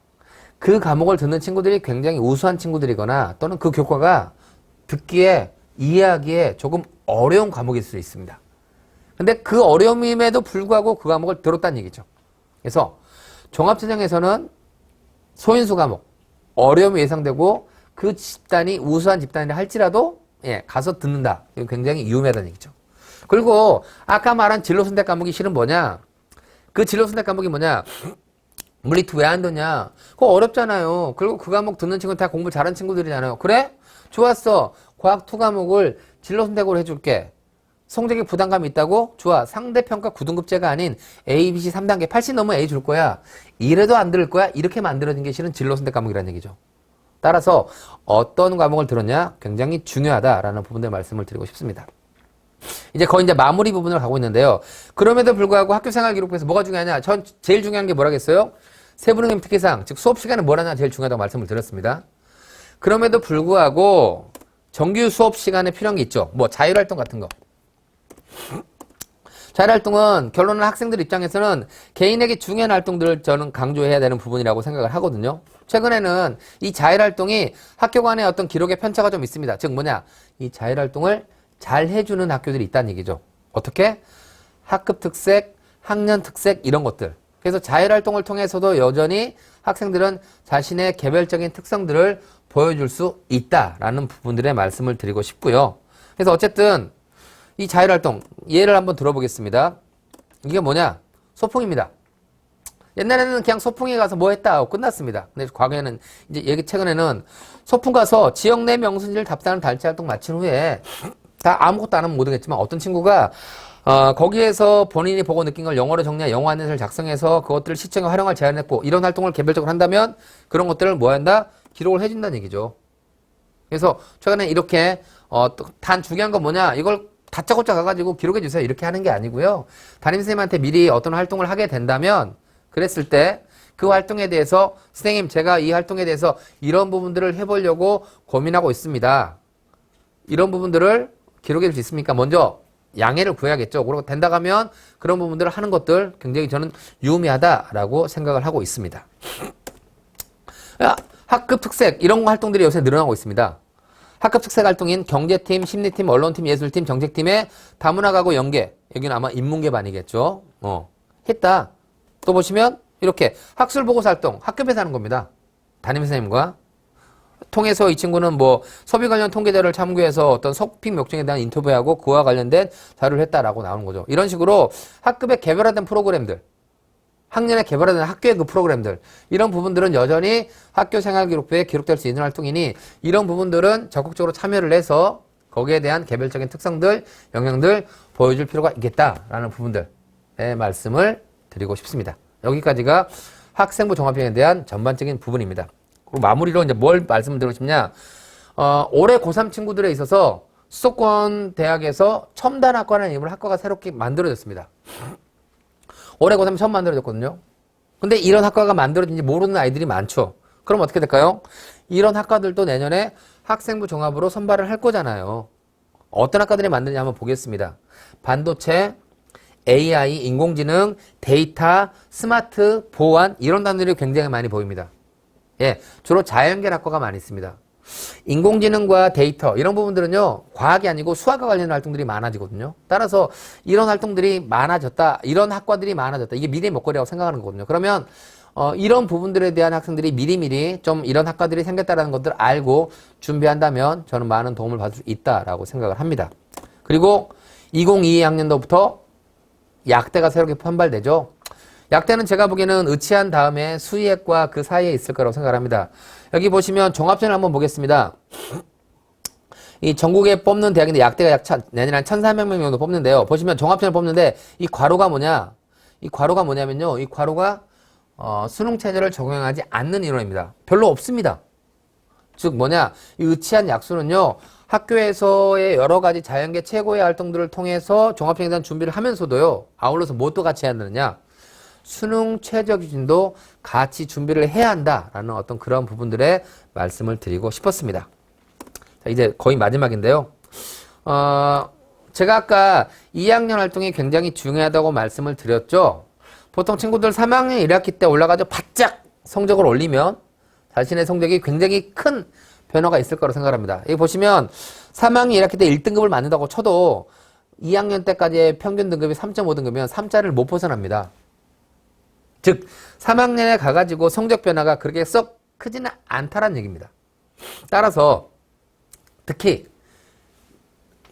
그 과목을 듣는 친구들이 굉장히 우수한 친구들이거나 또는 그 교과가 듣기에 이해하기에 조금 어려운 과목일 수 있습니다. 근데 그 어려움임에도 불구하고 그 과목을 들었다는 얘기죠. 그래서 종합전형에서는 소인수 과목, 어려움이 예상되고 그 집단이 우수한 집단이라 할지라도 예, 가서 듣는다. 이거 굉장히 위험하다는 얘기죠. 그리고 아까 말한 진로 선택 과목이 실은 뭐냐? 그 진로 선택 과목이 뭐냐? 물리2 왜 안 듣냐? 그거 어렵잖아요. 그리고 그 과목 듣는 친구는 다 공부 잘하는 친구들이잖아요. 그래? 좋았어. 과학2 과목을 진로 선택으로 해줄게. 성적에 부담감이 있다고? 좋아. 상대평가 9등급제가 아닌 A, B, C 3단계 80 넘으면 A 줄 거야. 이래도 안 들을 거야? 이렇게 만들어진 게 실은 진로 선택 과목이라는 얘기죠. 따라서 어떤 과목을 들었냐? 굉장히 중요하다라는 부분들 말씀을 드리고 싶습니다. 이제 거의 이제 마무리 부분을 가고 있는데요. 그럼에도 불구하고 학교생활 기록부에서 뭐가 중요하냐? 전 제일 중요한 게 뭐라겠어요? 세부능력 특기사항, 즉 수업 시간에 뭘 하냐 제일 중요하다고 말씀을 드렸습니다. 그럼에도 불구하고 정규 수업 시간에 필요한 게 있죠. 뭐 자율활동 같은 거. 자율활동은 결론은 학생들 입장에서는 개인에게 중요한 활동들을 저는 강조해야 되는 부분이라고 생각을 하거든요. 최근에는 이 자율활동이 학교 간의 어떤 기록의 편차가 좀 있습니다. 즉 뭐냐? 이 자율활동을 잘 해주는 학교들이 있다는 얘기죠. 어떻게? 학급 특색, 학년 특색 이런 것들. 그래서 자율활동을 통해서도 여전히 학생들은 자신의 개별적인 특성들을 보여줄 수 있다라는 부분들의 말씀을 드리고 싶고요. 그래서 어쨌든 이 자율활동 예를 한번 들어보겠습니다. 이게 뭐냐? 소풍입니다. 옛날에는 그냥 소풍에 가서 뭐 했다 하고 끝났습니다. 근데 과거에는 이제 최근에는 소풍 가서 지역 내 명승지를 답사하는 단체 활동 마친 후에 다 아무것도 안 하면 모르겠지만 어떤 친구가 거기에서 본인이 보고 느낀 걸 영어로 정리한 영어 안내서를 작성해서 그것들을 시청에 활용할 제안했고 이런 활동을 개별적으로 한다면 그런 것들을 뭐 한다? 기록을 해준다는 얘기죠. 그래서 최근에 이렇게 단 중요한 건 뭐냐? 이걸 다짜고짜 가가지고 기록해 주세요. 이렇게 하는 게 아니고요. 담임선생님한테 미리 어떤 활동을 하게 된다면 그랬을 때 그 활동에 대해서 선생님 제가 이 활동에 대해서 이런 부분들을 해보려고 고민하고 있습니다. 이런 부분들을 기록해 줄 수 있습니까? 먼저 양해를 구해야겠죠. 그리고 된다 하면 그런 부분들을 하는 것들 굉장히 저는 유의미하다라고 생각을 하고 있습니다. 학급 특색 이런 활동들이 요새 늘어나고 있습니다. 학급 특색 활동인 경제팀, 심리팀, 언론팀, 예술팀, 정책팀의 다문화가구 연계 여기는 아마 인문계반이겠죠. 했다. 또 보시면 이렇게 학술보고서 활동 학급에서 하는 겁니다. 담임선생님과 통해서 이 친구는 뭐 소비 관련 통계자료를 참고해서 어떤 쇼핑 명칭에 대한 인터뷰하고 그와 관련된 자료를 했다라고 나오는 거죠. 이런 식으로 학급에 개별화된 프로그램들, 학년에 개별화된 학교의 그 프로그램들 이런 부분들은 여전히 학교 생활기록부에 기록될 수 있는 활동이니 이런 부분들은 적극적으로 참여를 해서 거기에 대한 개별적인 특성들, 영향들 보여줄 필요가 있겠다라는 부분들의 말씀을 드리고 싶습니다. 여기까지가 학생부 종합형에 대한 전반적인 부분입니다. 그리고 마무리로 이제 뭘 말씀드리고 싶냐? 올해 고3 친구들에 있어서 수도권 대학에서 첨단학과라는 이름으로 학과가 새롭게 만들어졌습니다. 올해 고3 처음 만들어졌거든요. 근데 이런 학과가 만들어진지 모르는 아이들이 많죠. 그럼 어떻게 될까요? 이런 학과들도 내년에 학생부 종합으로 선발을 할 거잖아요. 어떤 학과들이 만드냐 한번 보겠습니다. 반도체, AI, 인공지능, 데이터, 스마트, 보안 이런 단어들이 굉장히 많이 보입니다. 예, 주로 자연계학과가 많이 있습니다. 인공지능과 데이터 이런 부분들은요 과학이 아니고 수학과 관련된 활동들이 많아지거든요. 따라서 이런 활동들이 많아졌다, 이런 학과들이 많아졌다, 이게 미래의 먹거리라고 생각하는 거거든요. 그러면 이런 부분들에 대한 학생들이 미리미리 좀 이런 학과들이 생겼다는 것들을 알고 준비한다면 저는 많은 도움을 받을 수 있다라고 생각을 합니다. 그리고 2022학년도부터 약대가 새롭게 선발되죠. 약대는 제가 보기에는 의치한 다음에 수의학과 그 사이에 있을 거라고 생각합니다. 여기 보시면 종합전을 한번 보겠습니다. 이 전국에 뽑는 대학인데 약대가 약 내년 한 1,400명 정도 뽑는데요. 보시면 종합전을 뽑는데 이 괄호가 뭐냐? 이 괄호가 뭐냐면요. 이 괄호가 수능 체제를 적용하지 않는 인원입니다. 별로 없습니다. 즉 뭐냐? 이 의치한 약수는요. 학교에서의 여러 가지 자연계 최고의 활동들을 통해서 종합전에 대한 준비를 하면서도요. 아울러서 무엇도 같이 해야 되느냐? 수능 최저 기준도 같이 준비를 해야 한다라는 어떤 그런 부분들의 말씀을 드리고 싶었습니다. 자, 이제 거의 마지막인데요. 제가 아까 2학년 활동이 굉장히 중요하다고 말씀을 드렸죠. 보통 친구들 3학년 1학기 때 올라가서 바짝 성적을 올리면 자신의 성적이 굉장히 큰 변화가 있을 거라고 생각합니다. 여기 보시면 3학년 1학기 때 1등급을 맞는다고 쳐도 2학년 때까지의 평균 등급이 3.5등급이면 3자를 못 벗어납니다. 즉 3학년에 가가지고 성적 변화가 그렇게 썩 크지는 않다라는 얘기입니다. 따라서 특히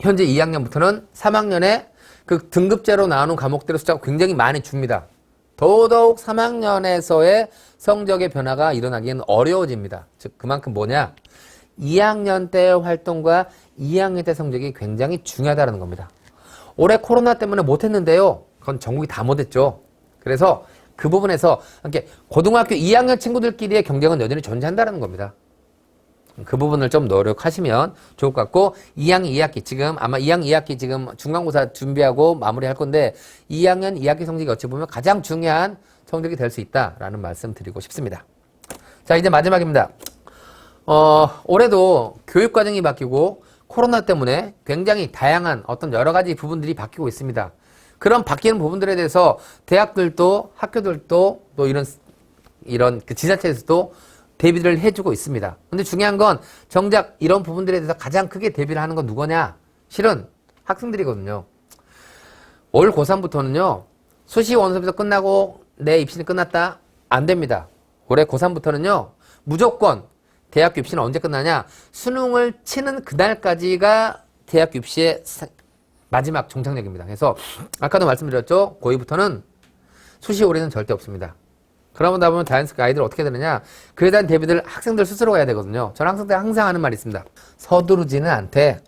현재 2학년부터는 3학년에 그 등급제로 나오는 과목들의 숫자가 굉장히 많이 줍니다. 더더욱 3학년에서의 성적의 변화가 일어나기는 어려워집니다. 즉 그만큼 뭐냐? 2학년 때의 활동과 2학년 때 성적이 굉장히 중요하다는 겁니다. 올해 코로나 때문에 못했는데요. 그건 전국이 다 못했죠. 그래서 그 부분에서 이렇게 고등학교 2학년 친구들끼리의 경쟁은 여전히 존재한다는 겁니다. 그 부분을 좀 노력하시면 좋을 것 같고 2학년 2학기 지금 아마 2학년 2학기 지금 중간고사 준비하고 마무리할 건데 2학년 2학기 성적이 어찌 보면 가장 중요한 성적이 될 수 있다라는 말씀 드리고 싶습니다. 자, 이제 마지막입니다. 올해도 교육과정이 바뀌고 코로나 때문에 굉장히 다양한 어떤 여러 가지 부분들이 바뀌고 있습니다. 그런 바뀌는 부분들에 대해서 대학들도 학교들도 또 이런 그 지자체에서도 대비를 해주고 있습니다. 근데 중요한 건 정작 이런 부분들에 대해서 가장 크게 대비를 하는 건 누구냐? 실은 학생들이거든요. 올 고3부터는요. 수시 원서부터 끝나고 내 입시는 끝났다? 안 됩니다. 올해 고3부터는요. 무조건 대학교 입시는 언제 끝나냐? 수능을 치는 그날까지가 대학교 입시의 마지막 종착역입니다. 그래서 아까도 말씀드렸죠. 고2부터는 수시 올해는 절대 없습니다. 그러다 보면 자연스럽게 아이들 어떻게 되느냐? 그에 대한 대비들 학생들 스스로가 해야 되거든요. 저는 학생들 항상 하는 말이 있습니다. 서두르지는 않되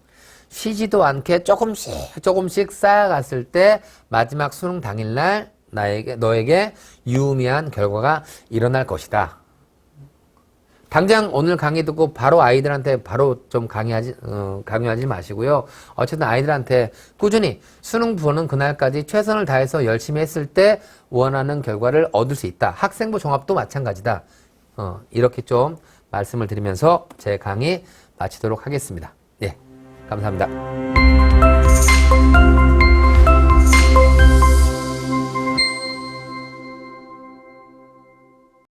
쉬지도 않게 조금씩 쌓아갔을 때 마지막 수능 당일날 너에게 유의미한 결과가 일어날 것이다. 당장 오늘 강의 듣고 바로 아이들한테 바로 좀 강요하지 마시고요. 어쨌든 아이들한테 꾸준히 수능 보는 그날까지 최선을 다해서 열심히 했을 때 원하는 결과를 얻을 수 있다. 학생부 종합도 마찬가지다. 이렇게 좀 말씀을 드리면서 제 강의 마치도록 하겠습니다. 예, 감사합니다.